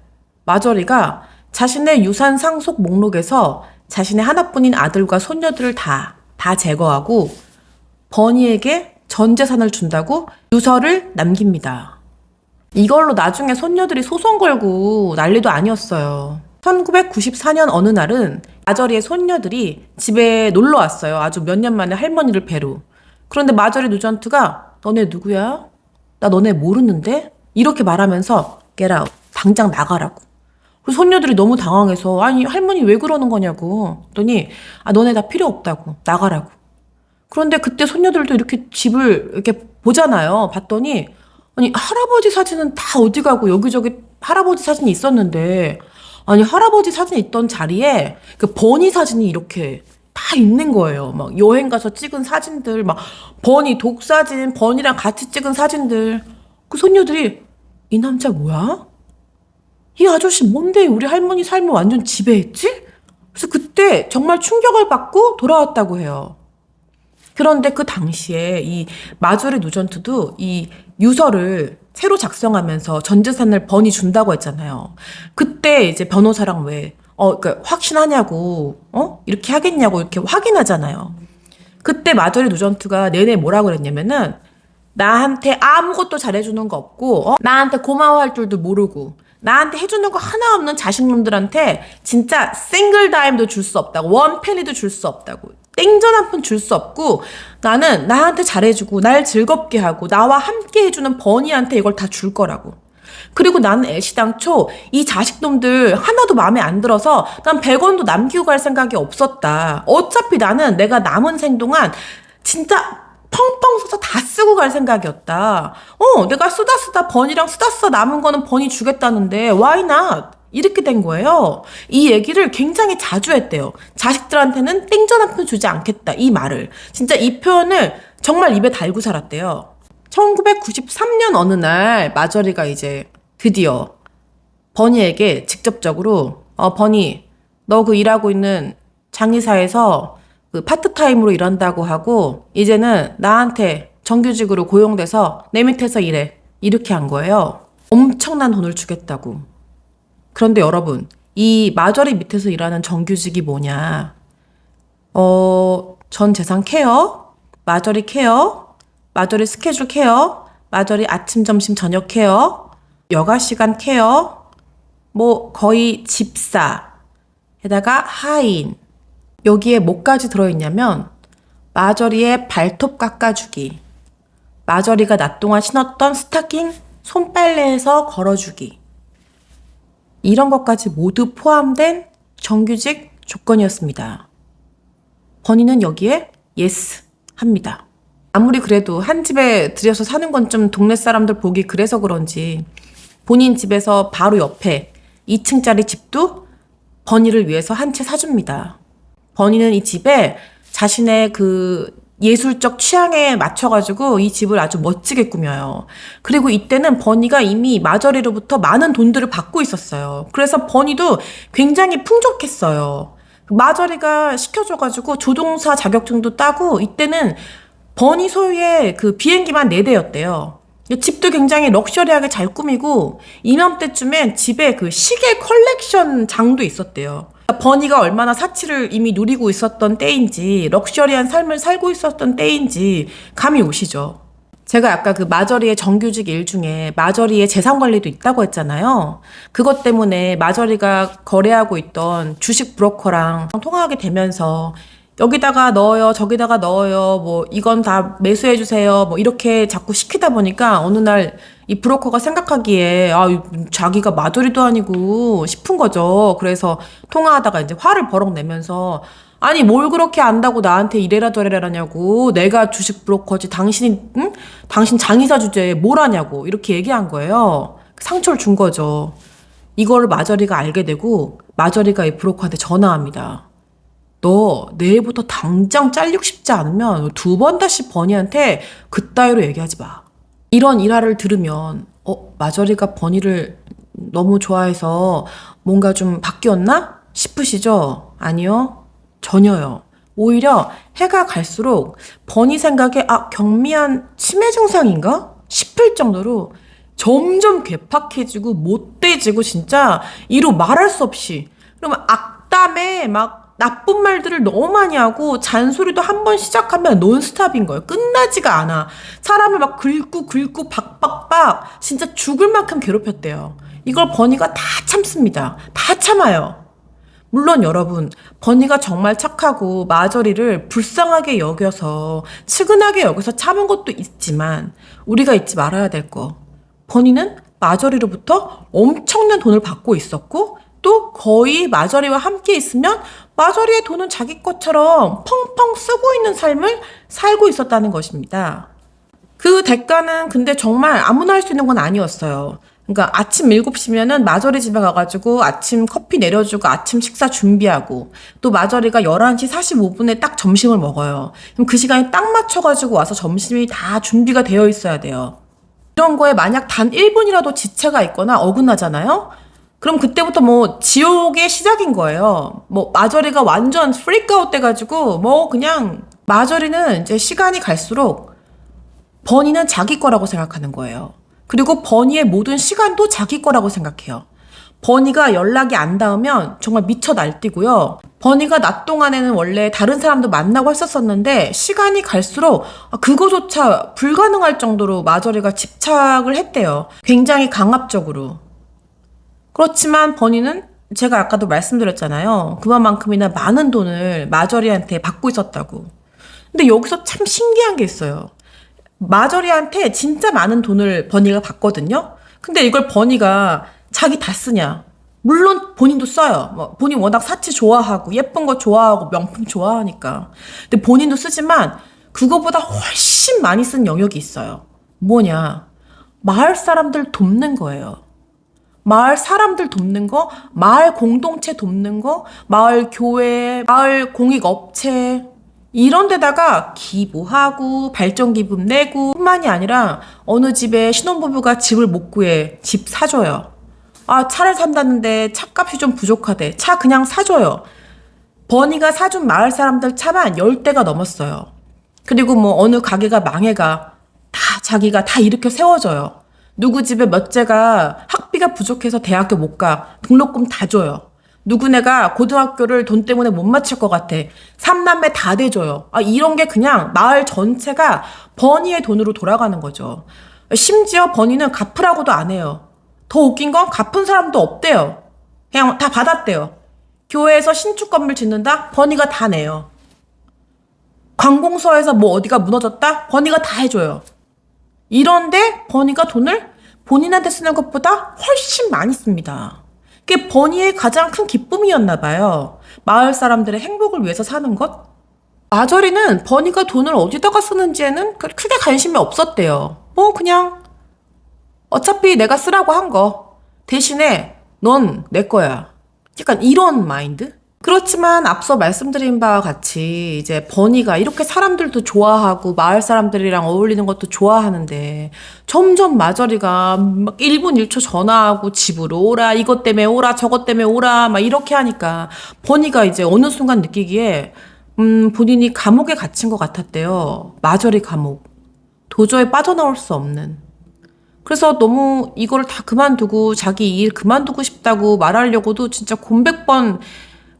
마저리가 자신의 유산 상속 목록에서 자신의 하나뿐인 아들과 손녀들을 다 제거하고 버니에게 전 재산을 준다고 유서를 남깁니다. 이걸로 나중에 손녀들이 소송 걸고 난리도 아니었어요. 1994년 어느 날은 마저리의 손녀들이 집에 놀러 왔어요. 아주 몇 년 만에 할머니를 뵈러. 그런데 마저리 누전트가 너네 누구야? 나 너네 모르는데? 이렇게 말하면서 get out, 당장 나가라고. 그리고 손녀들이 너무 당황해서 아니 할머니 왜 그러는 거냐고 그랬더니 너네 다 필요 없다고, 나가라고. 그런데 그때 손녀들도 이렇게 집을 이렇게 보잖아요. 봤더니 아니 할아버지 사진은 다 어디 가고 여기저기 할아버지 사진이 있었는데, 아니 할아버지 사진 있던 자리에 그 버니 사진이 이렇게 다 있는 거예요. 막 여행 가서 찍은 사진들, 막 버니 독사진, 버니랑 같이 찍은 사진들. 그 손녀들이 이 남자 뭐야? 이 아저씨 뭔데 우리 할머니 삶을 완전 지배했지? 그래서 그때 정말 충격을 받고 돌아왔다고 해요. 그런데 그 당시에 이 마조리 누전트도 이 유서를 새로 작성하면서 전 재산을 버니 준다고 했잖아요. 그때 이제 변호사랑 그러니까 확신하냐고, 이렇게 하겠냐고 이렇게 확인하잖아요. 그때 마조리 누전트가 내내 뭐라고 그랬냐면은 나한테 아무것도 잘해주는 거 없고, 나한테 고마워할 줄도 모르고, 나한테 해주는 거 하나 없는 자식놈들한테 진짜 싱글 다임도 줄 수 없다고, 원 페니도 줄 수 없다고, 땡전 한 푼 줄 수 없고, 나는 나한테 잘해주고 날 즐겁게 하고 나와 함께 해주는 버니한테 이걸 다 줄 거라고. 그리고 나는 애시당초 이 자식놈들 하나도 마음에 안 들어서 난 100원도 남기고 갈 생각이 없었다. 어차피 나는 내가 남은 생 동안 진짜 펑펑 써서 다 쓰고 갈 생각이었다. 내가 쓰다 버니랑 쓰다 남은 거는 버니 주겠다는데 why not? 이렇게 된 거예요. 이 얘기를 굉장히 자주 했대요. 자식들한테는 땡전 한 푼 주지 않겠다, 이 말을. 진짜 이 표현을 정말 입에 달고 살았대요. 1993년 어느 날 마저리가 이제 드디어 버니에게 직접적으로 버니, 너 그 일하고 있는 장의사에서 그 파트타임으로 일한다고 하고 이제는 나한테 정규직으로 고용돼서 내 밑에서 일해, 이렇게 한 거예요. 엄청난 돈을 주겠다고. 그런데 여러분, 이 마저리 밑에서 일하는 정규직이 뭐냐? 전 재산 케어, 마저리 케어, 마저리 스케줄 케어, 마저리 아침, 점심, 저녁 케어, 여가 시간 케어, 거의 집사, 게다가 하인. 여기에 뭐까지 들어있냐면 마저리의 발톱 깎아주기, 마저리가 낮 동안 신었던 스타킹 손빨래해서 걸어주기, 이런 것까지 모두 포함된 정규직 조건이었습니다. 버니는 여기에 예스 합니다. 아무리 그래도 한 집에 들여서 사는 건 좀 동네 사람들 보기 그래서 그런지 본인 집에서 바로 옆에 2층짜리 집도 버니를 위해서 한 채 사줍니다. 버니는 이 집에 자신의 그 예술적 취향에 맞춰가지고 이 집을 아주 멋지게 꾸며요. 그리고 이때는 버니가 이미 마저리로부터 많은 돈들을 받고 있었어요. 그래서 버니도 굉장히 풍족했어요. 마저리가 시켜줘가지고 조종사 자격증도 따고 이때는 버니 소유의 그 비행기만 4대였대요. 집도 굉장히 럭셔리하게 잘 꾸미고 이맘때쯤엔 집에 그 시계 컬렉션 장도 있었대요. 버니가 얼마나 사치를 이미 누리고 있었던 때인지 럭셔리한 삶을 살고 있었던 때인지 감이 오시죠. 제가 아까 그 마저리의 정규직 일 중에 마저리의 재산 관리도 있다고 했잖아요. 그것 때문에 마저리가 거래하고 있던 주식 브로커랑 통화하게 되면서 여기다가 넣어요, 저기다가 넣어요, 뭐 이건 다 매수해 주세요, 뭐 이렇게 자꾸 시키다 보니까 어느 날 이 브로커가 생각하기에 자기가 마저리도 아니고 싶은 거죠. 그래서 통화하다가 이제 화를 버럭 내면서 아니 뭘 그렇게 안다고 나한테 이래라 저래라냐고, 내가 주식 브로커지 당신이 응? 당신 장의사 주제에 뭘 하냐고 이렇게 얘기한 거예요. 상처를 준 거죠. 이거를 마저리가 알게 되고 마저리가 이 브로커한테 전화합니다. 너 내일부터 당장 잘리고 싶지 않으면 2번 다시 버니한테 그따위로 얘기하지 마. 이런 일화를 들으면 마저리가 버니를 너무 좋아해서 뭔가 좀 바뀌었나 싶으시죠? 아니요. 전혀요. 오히려 해가 갈수록 버니 생각에 경미한 치매 증상인가 싶을 정도로 점점 괴팍해지고 못돼지고 진짜 이루 말할 수 없이, 그러면 악담에 막 나쁜 말들을 너무 많이 하고 잔소리도 한 번 시작하면 논스톱인 거예요. 끝나지가 않아. 사람을 막 긁고 박박박 진짜 죽을 만큼 괴롭혔대요. 이걸 버니가 다 참습니다. 다 참아요. 물론 여러분, 버니가 정말 착하고 마저리를 불쌍하게 여겨서 측은하게 여겨서 참은 것도 있지만 우리가 잊지 말아야 될 거, 버니는 마저리로부터 엄청난 돈을 받고 있었고 또 거의 마저리와 함께 있으면 마저리의 돈은 자기 것처럼 펑펑 쓰고 있는 삶을 살고 있었다는 것입니다. 그 대가는 근데 정말 아무나 할 수 있는 건 아니었어요. 그러니까 아침 7시면은 마저리 집에 가가지고 아침 커피 내려주고 아침 식사 준비하고, 또 마저리가 11시 45분에 딱 점심을 먹어요. 그럼 그 시간에 딱 맞춰가지고 와서 점심이 다 준비가 되어 있어야 돼요. 이런 거에 만약 단 1분이라도 지체가 있거나 어긋나잖아요? 그럼 그때부터 뭐 지옥의 시작인 거예요. 뭐 마저리가 완전 프리크아웃 돼가지고 뭐 그냥, 마저리는 이제 시간이 갈수록 버니는 자기 거라고 생각하는 거예요. 그리고 버니의 모든 시간도 자기 거라고 생각해요. 버니가 연락이 안 닿으면 정말 미쳐 날뛰고요. 버니가 낮 동안에는 원래 다른 사람도 만나고 했었었는데 시간이 갈수록 그거조차 불가능할 정도로 마저리가 집착을 했대요. 굉장히 강압적으로. 그렇지만 버니는 제가 아까도 말씀드렸잖아요. 그만큼이나 많은 돈을 마저리한테 받고 있었다고. 근데 여기서 참 신기한 게 있어요. 마저리한테 진짜 많은 돈을 버니가 받거든요. 근데 이걸 버니가 자기 다 쓰냐? 물론 본인도 써요. 뭐 본인 워낙 사치 좋아하고 예쁜 거 좋아하고 명품 좋아하니까. 근데 본인도 쓰지만 그거보다 훨씬 많이 쓴 영역이 있어요. 뭐냐? 마을 사람들 돕는 거예요. 마을 사람들 돕는 거, 마을 공동체 돕는 거, 마을 교회, 마을 공익업체, 이런 데다가 기부하고 발전기금 내고 뿐만이 아니라 어느 집에 신혼부부가 집을 못 구해 집 사줘요. 차를 산다는데 차값이 좀 부족하대. 차 그냥 사줘요. 버니가 사준 마을 사람들 차만 10대가 넘었어요. 그리고 뭐 어느 가게가 망해가 다 자기가 다 일으켜 세워줘요. 누구 집에 몇째가 학비가 부족해서 대학교 못 가. 등록금 다 줘요. 누구네가 고등학교를 돈 때문에 못 마칠 것 같아. 3남매 다 대줘요. 이런 게 그냥 마을 전체가 버니의 돈으로 돌아가는 거죠. 심지어 버니는 갚으라고도 안 해요. 더 웃긴 건 갚은 사람도 없대요. 그냥 다 받았대요. 교회에서 신축 건물 짓는다? 버니가 다 내요. 관공서에서 뭐 어디가 무너졌다? 버니가 다 해줘요. 이런데 버니가 돈을 본인한테 쓰는 것보다 훨씬 많이 씁니다. 그게 버니의 가장 큰 기쁨이었나 봐요. 마을 사람들의 행복을 위해서 사는 것? 마저리는 버니가 돈을 어디다가 쓰는지에는 크게 관심이 없었대요. 뭐 그냥 어차피 내가 쓰라고 한 거 대신에 넌 내 거야. 약간 이런 마인드? 그렇지만 앞서 말씀드린 바와 같이 이제 버니가 이렇게 사람들도 좋아하고 마을 사람들이랑 어울리는 것도 좋아하는데 점점 마저리가 막 1분 1초 전화하고 집으로 오라, 이것 때문에 오라, 저것 때문에 오라 막 이렇게 하니까 버니가 이제 어느 순간 느끼기에 본인이 감옥에 갇힌 것 같았대요. 마저리 감옥. 도저히 빠져나올 수 없는. 그래서 너무 이거를 다 그만두고 자기 일 그만두고 싶다고 말하려고도 진짜 곤백번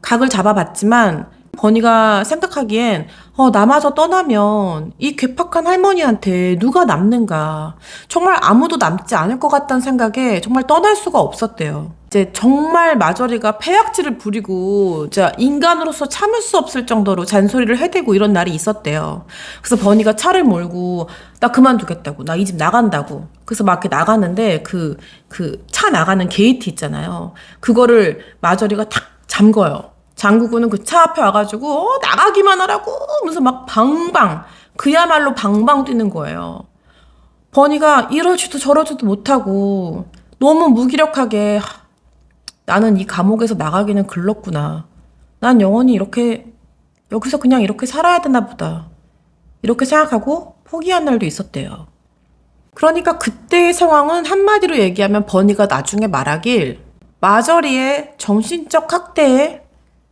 각을 잡아봤지만 버니가 생각하기엔 나마저 떠나면 이 괴팍한 할머니한테 누가 남는가, 정말 아무도 남지 않을 것 같다는 생각에 정말 떠날 수가 없었대요. 이제 정말 마저리가 폐악질을 부리고 진짜 인간으로서 참을 수 없을 정도로 잔소리를 해대고 이런 날이 있었대요. 그래서 버니가 차를 몰고 나 그만두겠다고, 나 이 집 나간다고. 그래서 막 이렇게 나가는데 그 차 나가는 게이트 있잖아요. 그거를 마저리가 탁 잠궈요. 장구구는 그 차 앞에 와가지고 나가기만 하라고 하면서 막 방방, 그야말로 방방 뛰는 거예요. 버니가 이러지도 저러지도 못하고 너무 무기력하게 나는 이 감옥에서 나가기는 글렀구나. 난 영원히 이렇게 여기서 그냥 이렇게 살아야 되나 보다. 이렇게 생각하고 포기한 날도 있었대요. 그러니까 그때의 상황은 한마디로 얘기하면 버니가 나중에 말하길 마저리의 정신적 학대에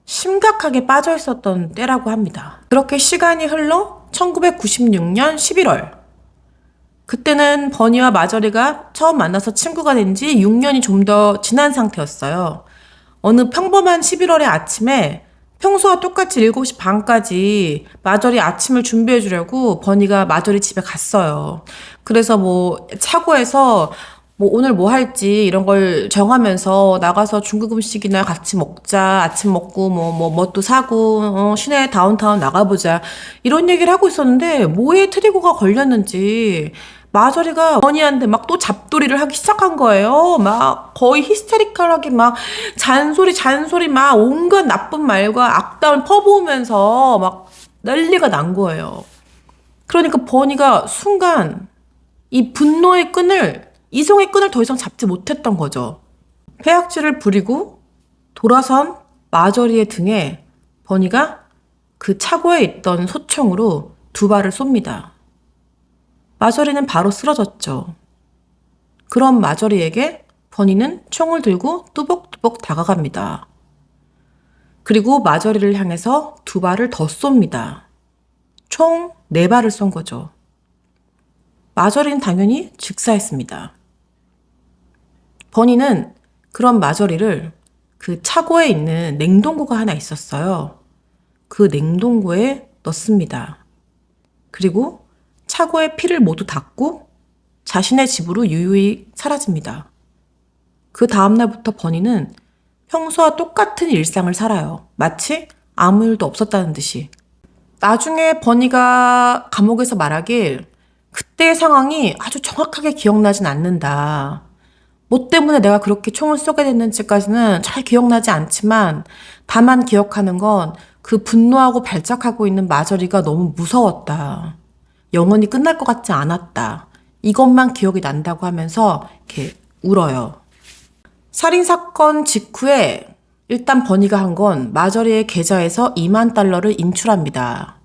심각하게 빠져 있었던 때라고 합니다. 그렇게 시간이 흘러 1996년 11월. 그때는 버니와 마저리가 처음 만나서 친구가 된 지 6년이 좀 더 지난 상태였어요. 어느 평범한 11월의 아침에 평소와 똑같이 7시 반까지 마저리 아침을 준비해 주려고 버니가 마저리 집에 갔어요. 그래서 뭐 차고에서 뭐 오늘 뭐 할지 이런 걸 정하면서 나가서 중국 음식이나 같이 먹자, 아침 먹고 뭣도 사고 시내 다운타운 나가보자 이런 얘기를 하고 있었는데 뭐에 트리거가 걸렸는지 마저리가 버니한테 막 또 잡돌이를 하기 시작한 거예요. 막 거의 히스테리컬하게 막 잔소리 막 온갖 나쁜 말과 악담을 퍼부으면서 막 난리가 난 거예요. 그러니까 버니가 순간 이 분노의 끈을, 이성의 끈을 더 이상 잡지 못했던 거죠. 폐악질을 부리고 돌아선 마저리의 등에 버니가 그 차고에 있던 소총으로 2발을 쏩니다. 마저리는 바로 쓰러졌죠. 그런 마저리에게 버니는 총을 들고 뚜벅뚜벅 다가갑니다. 그리고 마저리를 향해서 2발을 더 쏩니다. 총 4발을 쏜 거죠. 마저리는 당연히 즉사했습니다. 버니는 그런 마저리를 그 차고에 있는 냉동고가 하나 있었어요. 그 냉동고에 넣습니다. 그리고 차고의 피를 모두 닦고 자신의 집으로 유유히 사라집니다. 그 다음날부터 버니는 평소와 똑같은 일상을 살아요. 마치 아무 일도 없었다는 듯이. 나중에 버니가 감옥에서 말하길 그때의 상황이 아주 정확하게 기억나진 않는다. 뭐 때문에 내가 그렇게 총을 쏘게 됐는지까지는 잘 기억나지 않지만 다만 기억하는 건 그 분노하고 발작하고 있는 마저리가 너무 무서웠다. 영원히 끝날 것 같지 않았다. 이것만 기억이 난다고 하면서 이렇게 울어요. 살인사건 직후에 일단 버니가 한 건 마저리의 계좌에서 $20,000를 인출합니다.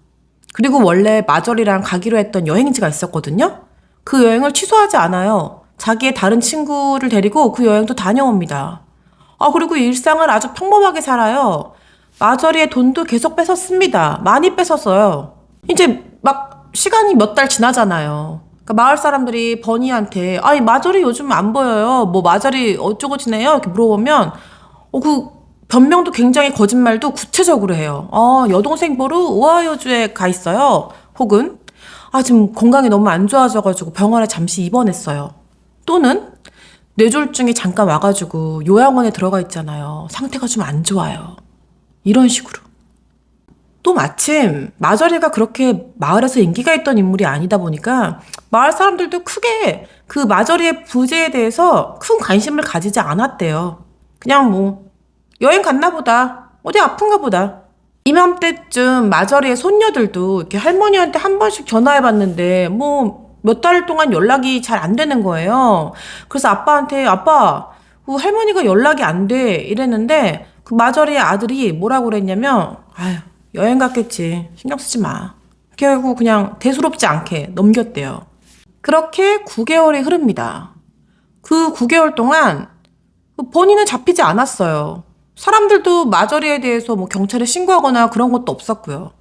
그리고 원래 마저리랑 가기로 했던 여행지가 있었거든요. 그 여행을 취소하지 않아요. 자기의 다른 친구를 데리고 그 여행도 다녀옵니다. 그리고 일상을 아주 평범하게 살아요. 마저리의 돈도 계속 뺏었습니다. 많이 뺏었어요. 이제 막 시간이 몇 달 지나잖아요. 그러니까 마을 사람들이 버니한테 아니 마저리 요즘 안 보여요. 뭐 마저리 어쩌고 지내요? 이렇게 물어보면 그 변명도 굉장히 거짓말도 구체적으로 해요. 여동생 보러 오하이오주에 가 있어요. 혹은 지금 건강이 너무 안 좋아져가지고 병원에 잠시 입원했어요. 또는 뇌졸중이 잠깐 와가지고 요양원에 들어가 있잖아요. 상태가 좀 안 좋아요. 이런 식으로. 또 마침 마저리가 그렇게 마을에서 인기가 있던 인물이 아니다 보니까 마을 사람들도 크게 그 마저리의 부재에 대해서 큰 관심을 가지지 않았대요. 그냥 뭐 여행 갔나 보다, 어디 아픈가 보다. 이맘때쯤 마저리의 손녀들도 이렇게 할머니한테 한 번씩 전화해봤는데 뭐 몇 달 동안 연락이 잘 안 되는 거예요. 그래서 아빠한테 아빠 그 할머니가 연락이 안 돼 이랬는데 그 마저리의 아들이 뭐라고 그랬냐면, 아유, 여행 갔겠지. 신경 쓰지 마. 결국 그냥 대수롭지 않게 넘겼대요. 그렇게 9개월이 흐릅니다. 그 9개월 동안 버니는 잡히지 않았어요. 사람들도 마저리에 대해서 뭐 경찰에 신고하거나 그런 것도 없었고요.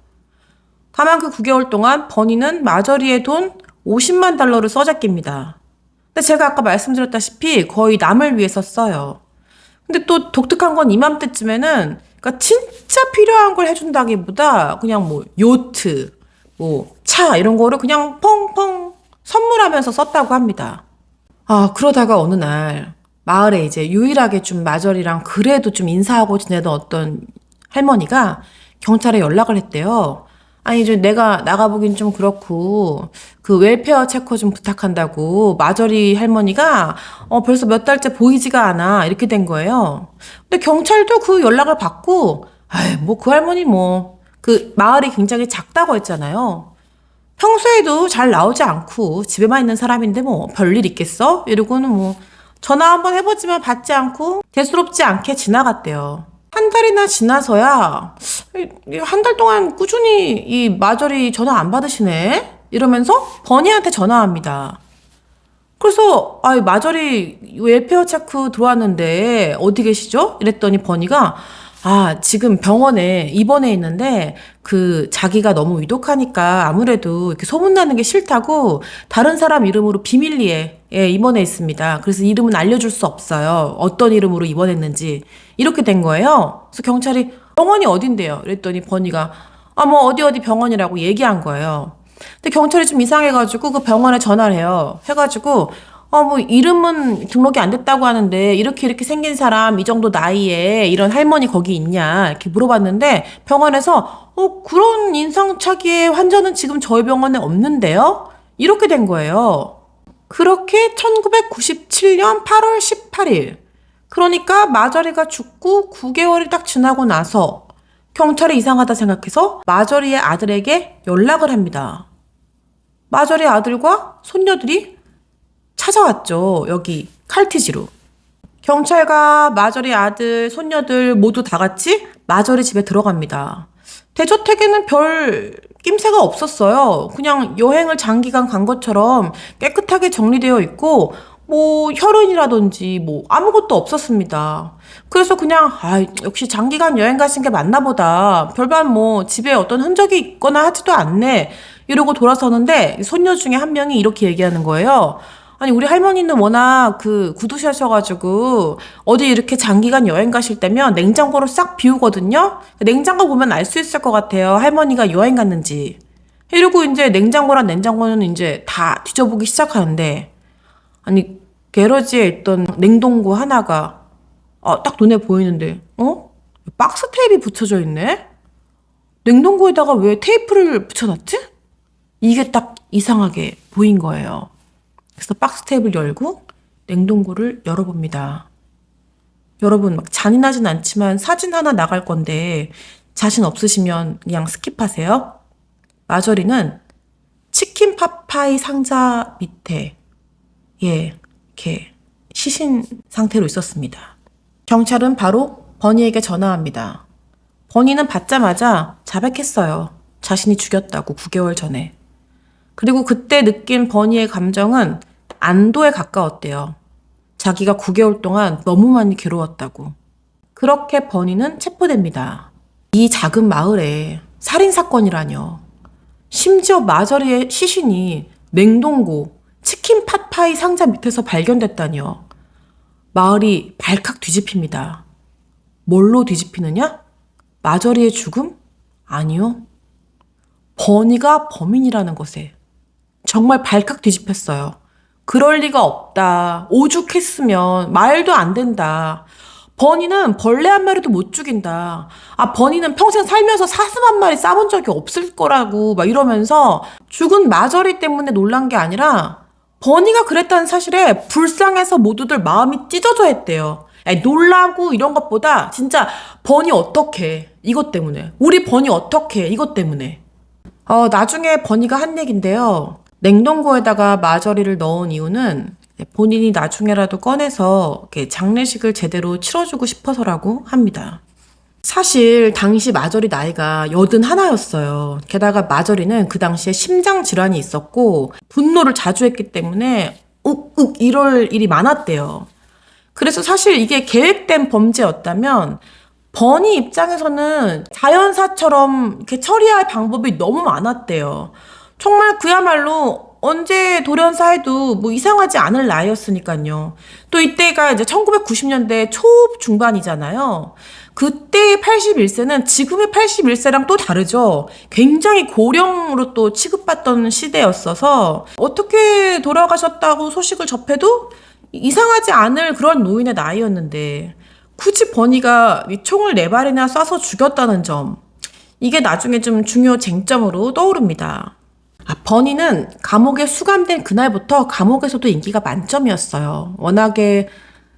다만 그 9개월 동안 버니는 마저리의 돈 50만 달러를 써잡깁니다. 근데 제가 아까 말씀드렸다시피 거의 남을 위해서 써요. 근데 또 독특한 건 이맘때쯤에는 그러니까 진짜 필요한 걸 해준다기보다 그냥 뭐 요트, 뭐 차 이런 거를 그냥 펑펑 선물하면서 썼다고 합니다. 아, 그러다가 어느 날 마을에 이제 유일하게 좀 마저리랑 그래도 좀 인사하고 지내던 어떤 할머니가 경찰에 연락을 했대요. 아니, 이제 내가 나가보긴 좀 그렇고, 그 웰페어 체커 좀 부탁한다고, 마저리 할머니가, 벌써 몇 달째 보이지가 않아. 이렇게 된 거예요. 근데 경찰도 그 연락을 받고, 아이, 뭐 그 할머니 뭐, 그 마을이 굉장히 작다고 했잖아요. 평소에도 잘 나오지 않고, 집에만 있는 사람인데 뭐, 별일 있겠어? 이러고는 뭐, 전화 한번 해보지만 받지 않고, 대수롭지 않게 지나갔대요. 한 달이나 지나서야 한 달 동안 꾸준히 이 마저리 전화 안 받으시네? 이러면서 버니한테 전화합니다. 그래서 마저리 웰페어 체크 들어왔는데 어디 계시죠? 이랬더니 버니가 지금 병원에 입원해 있는데 그 자기가 너무 위독하니까 아무래도 이렇게 소문나는 게 싫다고 다른 사람 이름으로 비밀리에 입원해 있습니다. 그래서 이름은 알려줄 수 없어요. 어떤 이름으로 입원했는지. 이렇게 된 거예요. 그래서 경찰이 병원이 어딘데요? 이랬더니 버니가 뭐 어디 병원이라고 얘기한 거예요. 근데 경찰이 좀 이상해가지고 그 병원에 전화를 해요. 해가지고 뭐 이름은 등록이 안 됐다고 하는데 이렇게 생긴 사람 이 정도 나이에 이런 할머니 거기 있냐 이렇게 물어봤는데 병원에서 그런 인상착의의 환자는 지금 저희 병원에 없는데요? 이렇게 된 거예요. 그렇게 1997년 8월 18일 그러니까 마저리가 죽고 9개월이 딱 지나고 나서 경찰이 이상하다 생각해서 마저리의 아들에게 연락을 합니다. 마저리의 아들과 손녀들이 찾아왔죠. 여기 칼티지로. 경찰과 마저리 아들, 손녀들 모두 다 같이 마저리 집에 들어갑니다. 대저택에는 별 낌새가 없었어요. 그냥 여행을 장기간 간 것처럼 깨끗하게 정리되어 있고 뭐 혈흔이라든지 뭐 아무것도 없었습니다. 그래서 그냥 역시 장기간 여행 가신 게 맞나 보다. 별반 뭐 집에 어떤 흔적이 있거나 하지도 않네. 이러고 돌아서는데 손녀 중에 한 명이 이렇게 얘기하는 거예요. 아니 우리 할머니는 워낙 그 굳으셔가지고 어디 이렇게 장기간 여행 가실 때면 냉장고를 싹 비우거든요. 냉장고 보면 알 수 있을 것 같아요. 할머니가 여행 갔는지. 이러고 이제 냉장고는 이제 다 뒤져보기 시작하는데 아니 게러지에 있던 냉동고 하나가 딱 눈에 보이는데 박스 테이프가 붙여져 있네? 냉동고에다가 왜 테이프를 붙여놨지? 이게 딱 이상하게 보인 거예요. 그래서 박스 테이프를 열고 냉동고를 열어봅니다. 여러분 막 잔인하진 않지만 사진 하나 나갈 건데 자신 없으시면 그냥 스킵하세요. 마저리는 치킨 팟파이 상자 밑에 이렇게 시신 상태로 있었습니다. 경찰은 바로 버니에게 전화합니다. 버니는 받자마자 자백했어요. 자신이 죽였다고 9개월 전에. 그리고 그때 느낀 버니의 감정은 안도에 가까웠대요. 자기가 9개월 동안 너무 많이 괴로웠다고. 그렇게 버니는 체포됩니다. 이 작은 마을에 살인사건이라뇨. 심지어 마저리의 시신이 냉동고, 치킨 팟파이 상자 밑에서 발견됐다뇨. 마을이 발칵 뒤집힙니다. 뭘로 뒤집히느냐? 마저리의 죽음? 아니요. 버니가 범인이라는 것에 정말 발칵 뒤집혔어요. 그럴 리가 없다. 오죽했으면 말도 안 된다. 버니는 벌레 한 마리도 못 죽인다. 버니는 평생 살면서 사슴 한 마리 싸본 적이 없을 거라고 막 이러면서 죽은 마저리 때문에 놀란 게 아니라 버니가 그랬다는 사실에 불쌍해서 모두들 마음이 찢어져 했대요. 놀라고 이런 것보다 진짜 버니 어떡해. 이것 때문에. 우리 버니 어떡해. 이것 때문에. 나중에 버니가 한 얘긴데요. 냉동고에다가 마저리를 넣은 이유는 본인이 나중에라도 꺼내서 이렇게 장례식을 제대로 치러주고 싶어서라고 합니다. 사실 당시 마저리 나이가 81였어요. 게다가 마저리는 그 당시에 심장 질환이 있었고 분노를 자주 했기 때문에 욱욱 이럴 일이 많았대요. 그래서 사실 이게 계획된 범죄였다면 버니 입장에서는 자연사처럼 이렇게 처리할 방법이 너무 많았대요. 정말 그야말로 언제 돌연사해도 뭐 이상하지 않을 나이였으니까요. 또 이때가 이제 1990년대 초중반이잖아요. 그때의 81세는 지금의 81세랑 또 다르죠. 굉장히 고령으로 또 취급받던 시대였어서 어떻게 돌아가셨다고 소식을 접해도 이상하지 않을 그런 노인의 나이였는데 굳이 버니가 이 총을 4발이나 쏴서 죽였다는 점, 이게 나중에 좀 중요 쟁점으로 떠오릅니다. 버니는 감옥에 수감된 그날부터 감옥에서도 인기가 만점이었어요. 워낙에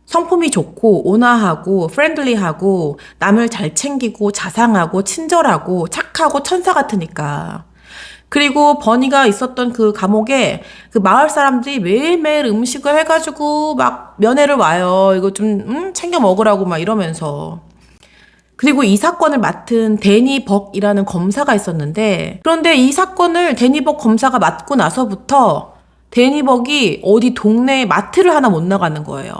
성품이 좋고 온화하고 프렌들리하고 남을 잘 챙기고 자상하고 친절하고 착하고 천사 같으니까. 그리고 버니가 있었던 그 감옥에 그 마을 사람들이 매일매일 음식을 해가지고 막 면회를 와요. 이거 좀 챙겨 먹으라고 막 이러면서. 그리고 이 사건을 맡은 데니 벅이라는 검사가 있었는데, 그런데 이 사건을 데니 벅 검사가 맡고 나서부터 데니 벅이 어디 동네에 마트를 하나 못 나가는 거예요.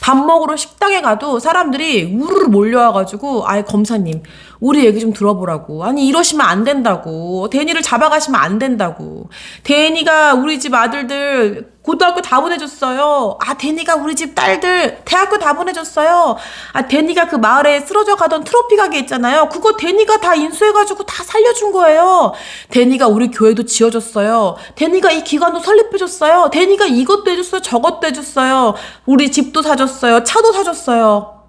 밥 먹으러 식당에 가도 사람들이 우르르 몰려와가지고 아이 검사님 우리 얘기 좀 들어보라고, 아니 이러시면 안 된다고, 데니를 잡아가시면 안 된다고, 데니가 우리 집 아들들 고등학교 다 보내줬어요, 아 데니가 우리 집 딸들 대학교 다 보내줬어요, 아 데니가 그 마을에 쓰러져 가던 트로피 가게 있잖아요, 그거 데니가 다 인수해가지고 다 살려준 거예요, 데니가 우리 교회도 지어줬어요, 데니가 이 기관도 설립해줬어요, 데니가 이것도 해줬어요 저것도 해줬어요, 우리 집도 사줬어요 차도 사줬어요.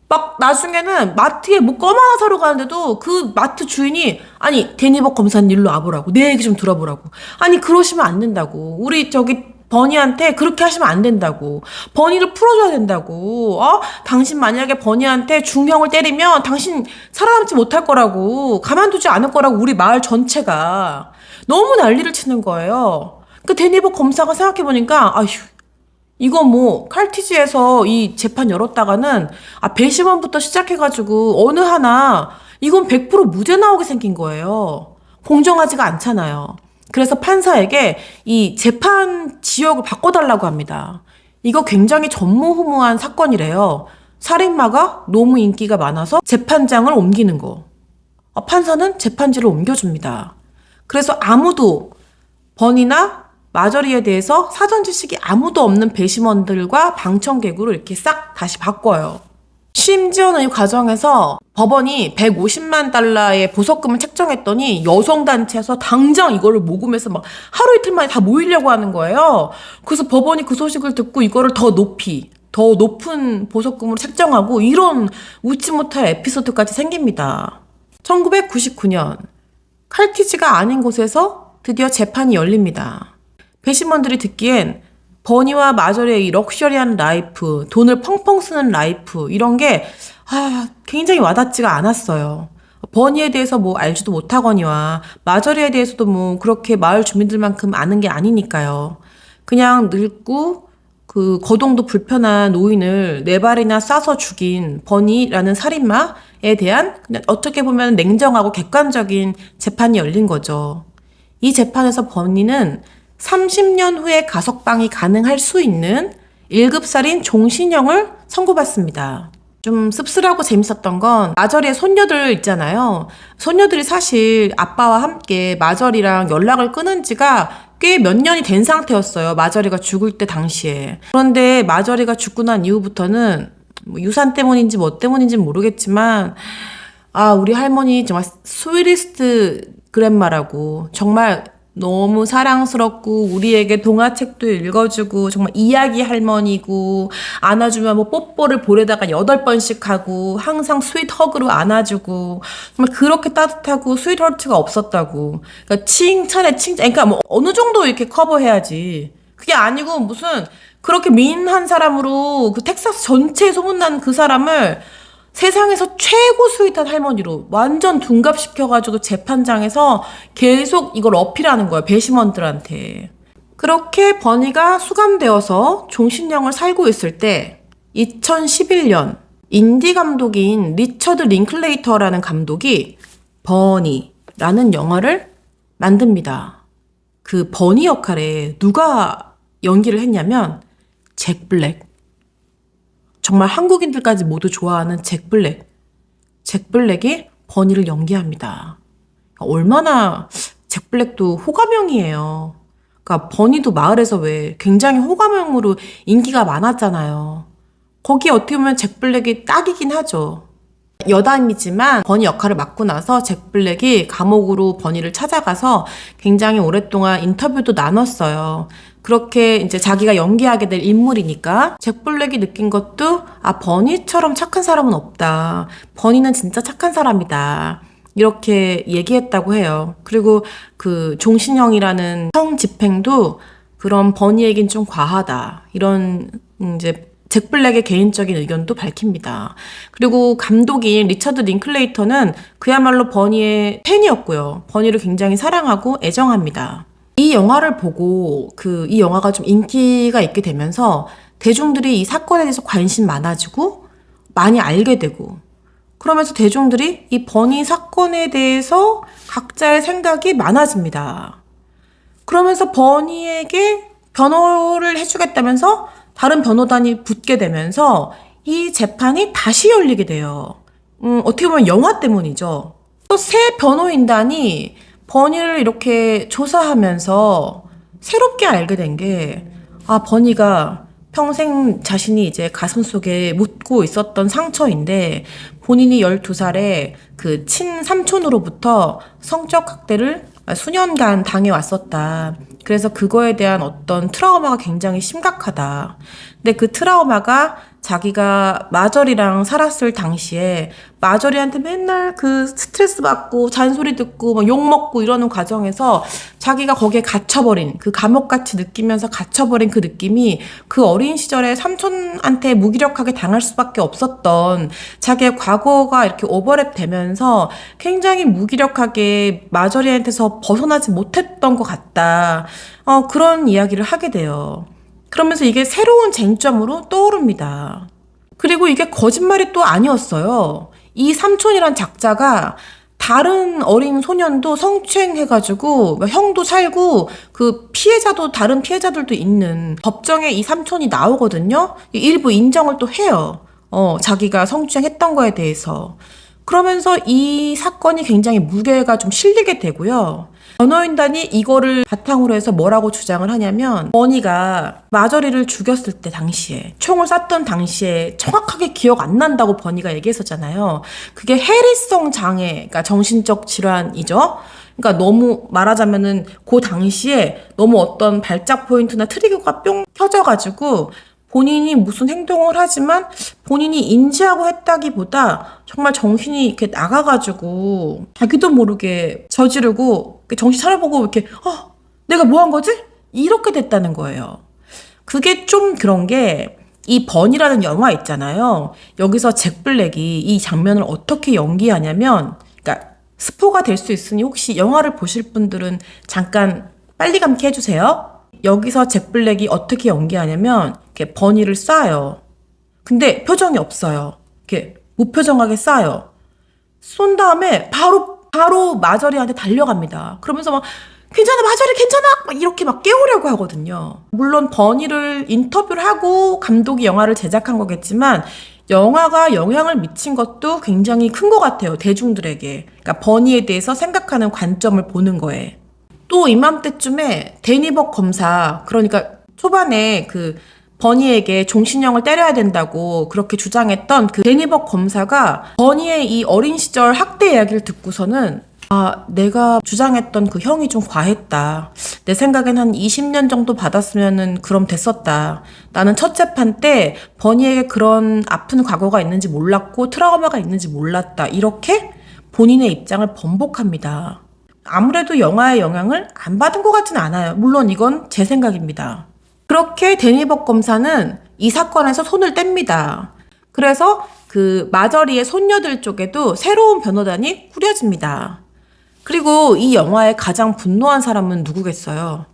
막 나중에는 마트에 뭐 껌 하나 사러 가는데도 그 마트 주인이 아니 데니버 검사님 일로 와보라고, 내 얘기 좀 들어보라고, 아니 그러시면 안 된다고, 우리 저기 버니한테 그렇게 하시면 안 된다고, 버니를 풀어줘야 된다고, 당신 만약에 버니한테 중형을 때리면 당신 살아남지 못할 거라고, 가만두지 않을 거라고, 우리 마을 전체가 너무 난리를 치는 거예요. 그 데니버 검사가 생각해보니까 아휴, 이거 뭐 칼티지에서 이 재판 열었다가는 배심원부터 시작해가지고 어느 하나 이건 100% 무죄 나오게 생긴 거예요. 공정하지가 않잖아요. 그래서 판사에게 이 재판 지역을 바꿔달라고 합니다. 이거 굉장히 전무후무한 사건이래요. 살인마가 너무 인기가 많아서 재판장을 옮기는 거. 판사는 재판지를 옮겨줍니다. 그래서 아무도 버니나 마저리에 대해서 사전 지식이 아무도 없는 배심원들과 방청객으로 이렇게 싹 다시 바꿔요. 심지어는 이 과정에서 법원이 150만 달러의 보석금을 책정했더니 여성단체에서 당장 이거를 모금해서 막 하루 이틀 만에 다 모이려고 하는 거예요. 그래서 법원이 그 소식을 듣고 이거를 더 높은 보석금으로 책정하고, 이런 웃지 못할 에피소드까지 생깁니다. 1999년 칼티지가 아닌 곳에서 드디어 재판이 열립니다. 배심원들이 듣기엔 버니와 마저리의 이 럭셔리한 라이프, 돈을 펑펑 쓰는 라이프, 이런 게 굉장히 와닿지가 않았어요. 버니에 대해서 뭐 알지도 못하거니와 마저리에 대해서도 뭐 그렇게 마을 주민들만큼 아는 게 아니니까요. 그냥 늙고 그 거동도 불편한 노인을 4발이나 쏴서 죽인 버니라는 살인마에 대한 그냥 어떻게 보면 냉정하고 객관적인 재판이 열린 거죠. 이 재판에서 버니는 30년 후에 가석방이 가능할 수 있는 1급 살인 종신형을 선고받습니다. 좀 씁쓸하고 재밌었던 건 마저리의 손녀들 있잖아요. 손녀들이 사실 아빠와 함께 마저리랑 연락을 끊은 지가 꽤 몇 년이 된 상태였어요. 마저리가 죽을 때 당시에. 그런데 마저리가 죽고 난 이후부터는 뭐 유산 때문인지 뭐 때문인지는 모르겠지만 우리 할머니 정말 스위리스트 그랜마라고, 정말 너무 사랑스럽고 우리에게 동화책도 읽어주고 정말 이야기 할머니고, 안아주면 뭐 뽀뽀를 볼에다가 8번씩 하고 항상 스윗 허그로 안아주고, 정말 그렇게 따뜻하고 스윗 허트가 없었다고. 그러니까 칭찬에 칭찬, 그러니까 뭐 어느 정도 이렇게 커버해야지. 그게 아니고 무슨 그렇게 미인한 사람으로 그 텍사스 전체에 소문난 그 사람을 세상에서 최고 스윗한 할머니로 완전 둔갑시켜가지고 재판장에서 계속 이걸 어필하는 거예요, 배심원들한테. 그렇게 버니가 수감되어서 종신형을 살고 있을 때 2011년 인디 감독인 리처드 링클레이터라는 감독이 버니라는 영화를 만듭니다. 그 버니 역할에 누가 연기를 했냐면 잭 블랙. 정말 한국인들까지 모두 좋아하는 잭 블랙. 잭 블랙이 버니를 연기합니다. 얼마나 잭 블랙도 호감형이에요. 그러니까 버니도 마을에서 왜 굉장히 호감형으로 인기가 많았잖아요. 거기에 어떻게 보면 잭 블랙이 딱이긴 하죠. 여담이지만 버니 역할을 맡고 나서 잭 블랙이 감옥으로 버니를 찾아가서 굉장히 오랫동안 인터뷰도 나눴어요. 그렇게 이제 자기가 연기하게 될 인물이니까 잭 블랙이 느낀 것도 버니처럼 착한 사람은 없다. 버니는 진짜 착한 사람이다. 이렇게 얘기했다고 해요. 그리고 그 종신형이라는 형 집행도 그런 버니에겐 좀 과하다. 이런 이제 잭 블랙의 개인적인 의견도 밝힙니다. 그리고 감독인 리처드 링클레이터는 그야말로 버니의 팬이었고요. 버니를 굉장히 사랑하고 애정합니다. 이 영화를 보고 이 영화가 좀 인기가 있게 되면서 대중들이 이 사건에 대해서 관심 많아지고 많이 알게 되고 그러면서 대중들이 이 버니 사건에 대해서 각자의 생각이 많아집니다. 그러면서 버니에게 변호를 해주겠다면서 다른 변호단이 붙게 되면서 이 재판이 다시 열리게 돼요. 어떻게 보면 영화 때문이죠. 또 새 변호인단이 버니를 이렇게 조사하면서 새롭게 알게 된 게, 버니가 평생 자신이 이제 가슴속에 묻고 있었던 상처인데 본인이 12살에 그 친삼촌으로부터 성적 학대를 수년간 당해왔었다. 그래서 그거에 대한 어떤 트라우마가 굉장히 심각하다. 근데 그 트라우마가 자기가 마저리랑 살았을 당시에 마저리한테 맨날 그 스트레스 받고 잔소리 듣고 막 욕 먹고 이러는 과정에서 자기가 거기에 갇혀버린 그 감옥같이 느끼면서 갇혀버린 그 느낌이 그 어린 시절에 삼촌한테 무기력하게 당할 수밖에 없었던 자기의 과거가 이렇게 오버랩 되면서 굉장히 무기력하게 마저리한테서 벗어나지 못했던 것 같다. 그런 이야기를 하게 돼요. 그러면서 이게 새로운 쟁점으로 떠오릅니다. 그리고 이게 거짓말이 또 아니었어요. 이 삼촌이란 작자가 다른 어린 소년도 성추행해가지고 형도 살고 그 피해자도 다른 피해자들도 있는 법정에 이 삼촌이 나오거든요. 일부 인정을 또 해요. 자기가 성추행했던 거에 대해서. 그러면서 이 사건이 굉장히 무게가 좀 실리게 되고요. 변호인단이 이거를 바탕으로 해서 뭐라고 주장을 하냐면 버니가 마저리를 죽였을 때 당시에 총을 쐈던 당시에 정확하게 기억 안 난다고 버니가 얘기했었잖아요. 그게 해리성 장애, 그러니까 정신적 질환이죠. 그러니까 너무 말하자면은 그 당시에 너무 어떤 발작 포인트나 트리거가 뿅 켜져가지고 본인이 무슨 행동을 하지만 본인이 인지하고 했다기보다 정말 정신이 이렇게 나가가지고 자기도 모르게 저지르고 정신 차려보고 이렇게 내가 뭐 한 거지? 이렇게 됐다는 거예요. 그게 좀 그런 게 이 번이라는 영화 있잖아요. 여기서 잭 블랙이 이 장면을 어떻게 연기하냐면 그러니까 스포가 될 수 있으니 혹시 영화를 보실 분들은 잠깐 빨리 감기 해주세요. 여기서 잭 블랙이 어떻게 연기하냐면 이렇게 버니를 쏴요. 근데 표정이 없어요. 이렇게 무표정하게 쏴요. 쏜 다음에 바로 마저리한테 달려갑니다. 그러면서 막 괜찮아 마저리 괜찮아 막 이렇게 막 깨우려고 하거든요. 물론 버니를 인터뷰를 하고 감독이 영화를 제작한 거겠지만 영화가 영향을 미친 것도 굉장히 큰 것 같아요. 대중들에게. 그러니까 버니에 대해서 생각하는 관점을 보는 거에. 또 이맘때쯤에 데니벅 검사, 그러니까 초반에 그 버니에게 종신형을 때려야 된다고 그렇게 주장했던 그 데니벅 검사가 버니의 이 어린 시절 학대 이야기를 듣고서는 내가 주장했던 그 형이 좀 과했다. 내 생각엔 한 20년 정도 받았으면은 그럼 됐었다. 나는 첫 재판 때 버니에게 그런 아픈 과거가 있는지 몰랐고 트라우마가 있는지 몰랐다. 이렇게 본인의 입장을 번복합니다. 아무래도 영화의 영향을 안 받은 것 같진 않아요. 물론 이건 제 생각입니다. 그렇게 데니벅 검사는 이 사건에서 손을 뗍니다. 그래서 그 마저리의 손녀들 쪽에도 새로운 변호단이 꾸려집니다. 그리고 이 영화에 가장 분노한 사람은 누구겠어요?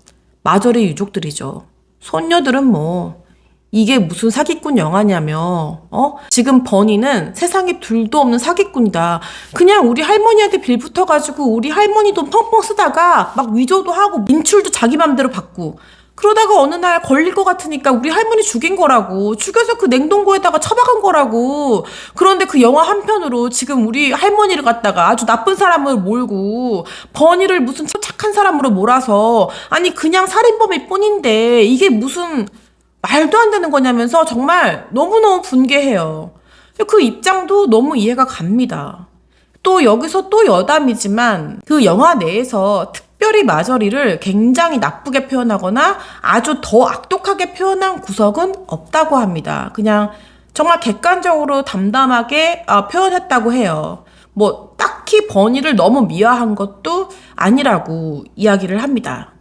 마저리 유족들이죠. 손녀들은 뭐 이게 무슨 사기꾼 영화냐며, 지금 버니는 세상에 둘도 없는 사기꾼이다. 그냥 우리 할머니한테 빌 붙어가지고 우리 할머니 돈 펑펑 쓰다가 막 위조도 하고 인출도 자기 맘대로 받고 그러다가 어느 날 걸릴 것 같으니까 우리 할머니 죽인 거라고. 죽여서 그 냉동고에다가 처박은 거라고. 그런데 그 영화 한편으로 지금 우리 할머니를 갖다가 아주 나쁜 사람을 몰고 버니를 무슨 착한 사람으로 몰아서 아니 그냥 살인범일 뿐인데 이게 무슨 말도 안 되는 거냐면서 정말 너무너무 분개해요. 그 입장도 너무 이해가 갑니다. 또 여기서 또 여담이지만 그 영화 내에서 특별히 마저리를 굉장히 나쁘게 표현하거나 아주 더 악독하게 표현한 구석은 없다고 합니다. 그냥 정말 객관적으로 담담하게 표현했다고 해요. 뭐 딱히 버니를 너무 미화한 것도 아니라고 이야기를 합니다.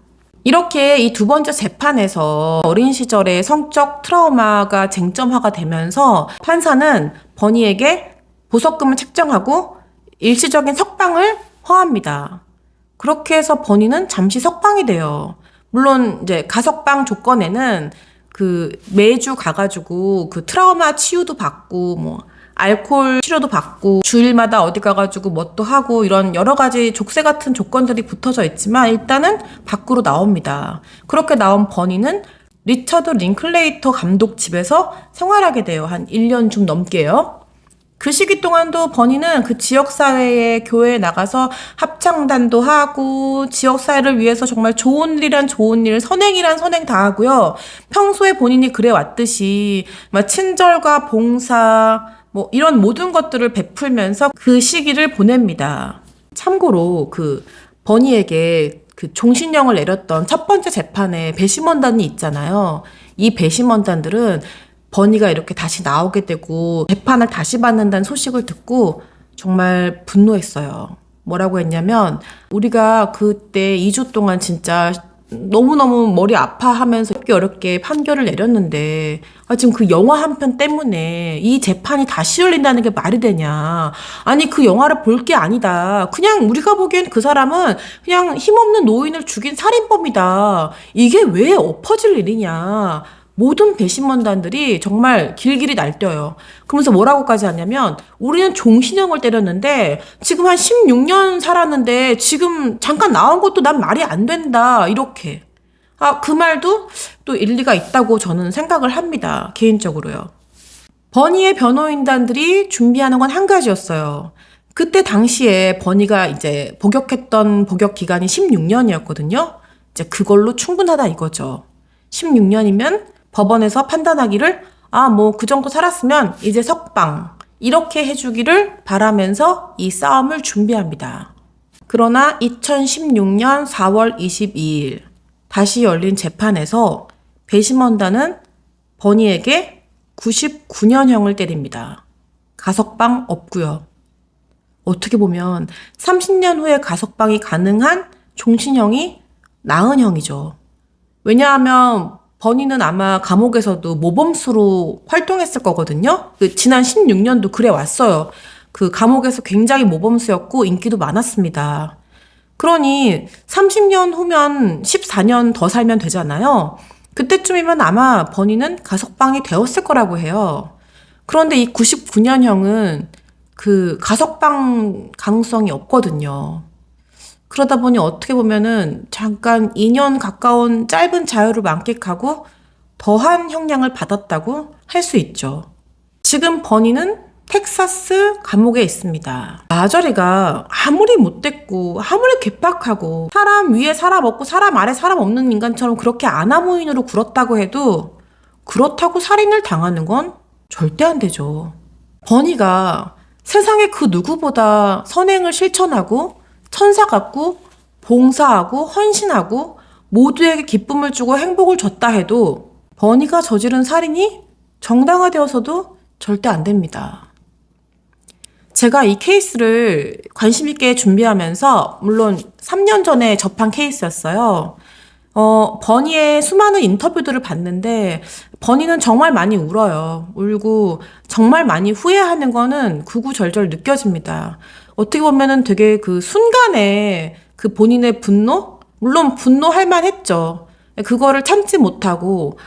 이렇게 이 두 번째 재판에서 어린 시절의 성적 트라우마가 쟁점화가 되면서 판사는 버니에게 보석금을 책정하고 일시적인 석방을 허합니다. 그렇게 해서 버니는 잠시 석방이 돼요. 물론 이제 가석방 조건에는 그 매주 가가지고 그 트라우마 치유도 받고 뭐 알코올 치료도 받고 주일마다 어디 가가지고 뭣도 하고 이런 여러 가지 족쇄 같은 조건들이 붙어져 있지만 일단은 밖으로 나옵니다. 그렇게 나온 버니는 리처드 링클레이터 감독 집에서 생활하게 돼요. 한 1년 좀 넘게요. 그 시기 동안도 버니는 그 지역사회에 교회에 나가서 합창단도 하고 지역사회를 위해서 정말 좋은 일이란 좋은 일, 선행이란 선행 다 하고요. 평소에 본인이 그래왔듯이 막 친절과 봉사 뭐 이런 모든 것들을 베풀면서 그 시기를 보냅니다. 참고로 그 버니에게 그 종신형을 내렸던 첫 번째 재판에 배심원단이 있잖아요. 이 배심원단들은 버니가 이렇게 다시 나오게 되고 재판을 다시 받는다는 소식을 듣고 정말 분노했어요. 뭐라고 했냐면 우리가 그때 2주 동안 진짜 너무너무 머리 아파하면서 어렵게 판결을 내렸는데 지금 그 영화 한 편 때문에 이 재판이 다시 열린다는 게 말이 되냐. 아니 그 영화를 볼 게 아니다. 그냥 우리가 보기엔 그 사람은 그냥 힘없는 노인을 죽인 살인범이다. 이게 왜 엎어질 일이냐. 모든 배심원단들이 정말 길길이 날뛰어요. 그러면서 뭐라고까지 하냐면 우리는 종신형을 때렸는데 지금 한 16년 살았는데 지금 잠깐 나온 것도 난 말이 안 된다. 이렇게. 그 말도 또 일리가 있다고 저는 생각을 합니다. 개인적으로요. 버니의 변호인단들이 준비하는 건 한 가지였어요. 그때 당시에 버니가 이제 복역했던 복역 기간이 16년이었거든요. 이제 그걸로 충분하다 이거죠. 16년이면 법원에서 판단하기를 뭐 그 정도 살았으면 이제 석방 이렇게 해주기를 바라면서 이 싸움을 준비합니다. 그러나 2016년 4월 22일 다시 열린 재판에서 배심원단은 버니에게 99년형을 때립니다. 가석방 없고요. 어떻게 보면 30년 후에 가석방이 가능한 종신형이 나은 형이죠. 왜냐하면 버니는 아마 감옥에서도 모범수로 활동했을 거거든요. 지난 16년도 그래 왔어요. 그 감옥에서 굉장히 모범수였고 인기도 많았습니다. 그러니 30년 후면 14년 더 살면 되잖아요. 그때쯤이면 아마 버니는 가석방이 되었을 거라고 해요. 그런데 이 99년형은 그 가석방 가능성이 없거든요. 그러다 보니 어떻게 보면은 잠깐 2년 가까운 짧은 자유를 만끽하고 더한 형량을 받았다고 할 수 있죠. 지금 버니는 텍사스 감옥에 있습니다. 마저리가 아무리 못됐고 아무리 괴팍하고 사람 위에 사람 없고 사람 아래 사람 없는 인간처럼 그렇게 아나무인으로 굴었다고 해도 그렇다고 살인을 당하는 건 절대 안 되죠. 버니가 세상에 그 누구보다 선행을 실천하고 천사 같고 봉사하고 헌신하고 모두에게 기쁨을 주고 행복을 줬다 해도 버니가 저지른 살인이 정당화되어서도 절대 안 됩니다. 제가 이 케이스를 관심 있게 준비하면서 물론 3년 전에 접한 케이스였어요. 버니의 수많은 인터뷰들을 봤는데 버니는 정말 많이 울어요. 울고 정말 많이 후회하는 거는 구구절절 느껴집니다. 어떻게 보면은 되게 그 순간에 그 본인의 분노? 물론 분노할 만했죠. 그거를 참지 못하고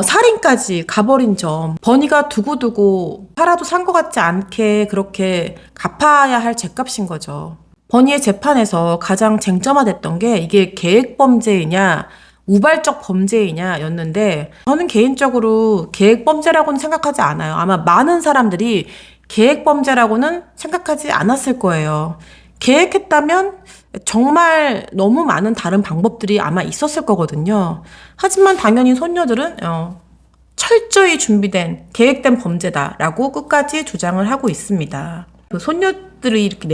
살인까지 가버린 점. 버니가 두고두고 살아도 산 것 같지 않게 그렇게 갚아야 할 죗값인 거죠. 버니의 재판에서 가장 쟁점화됐던 게 이게 계획범죄이냐 우발적 범죄이냐 였는데, 저는 개인적으로 계획범죄라고는 생각하지 않아요. 아마 많은 사람들이 계획범죄라고는 생각하지 않았을 거예요. 계획했다면 정말 너무 많은 다른 방법들이 아마 있었을 거거든요. 하지만 당연히 손녀들은 철저히 준비된 계획된 범죄다라고 끝까지 주장을 하고 있습니다. 그 손녀들이 이렇게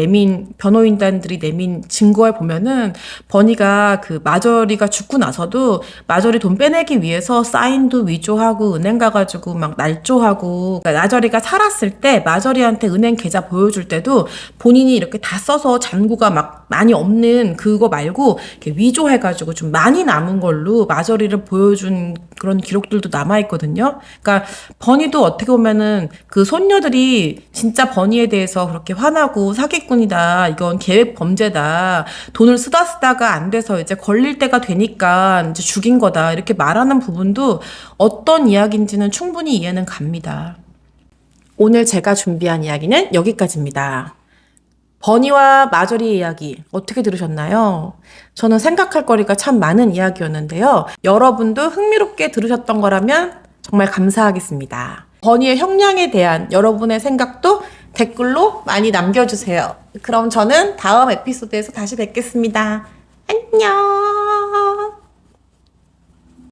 변호인단들이 내민 증거에 보면은 버니가 그 마저리가 죽고 나서도 마저리 돈 빼내기 위해서 사인도 위조하고 은행 가가지고 막 날조하고, 그러니까 마저리가 살았을 때 마저리한테 은행 계좌 보여줄 때도 본인이 이렇게 다 써서 잔고가 막 많이 없는 그거 말고 이렇게 위조해가지고 좀 많이 남은 걸로 마저리를 보여준 그런 기록들도 남아있거든요. 그러니까 버니도 어떻게 보면은 그 손녀들이 진짜 버니에 대해서 그렇게 화나고 사기꾼이다, 이건 계획 범죄다, 돈을 쓰다가 안 돼서 이제 걸릴 때가 되니까 이제 죽인 거다, 이렇게 말하는 부분도 어떤 이야기인지는 충분히 이해는 갑니다. 오늘 제가 준비한 이야기는 여기까지입니다. 버니와 마저리의 이야기 어떻게 들으셨나요? 저는 생각할 거리가 참 많은 이야기였는데요. 여러분도 흥미롭게 들으셨던 거라면 정말 감사하겠습니다. 버니의 형량에 대한 여러분의 생각도 댓글로 많이 남겨주세요. 그럼 저는 다음 에피소드에서 다시 뵙겠습니다. 안녕!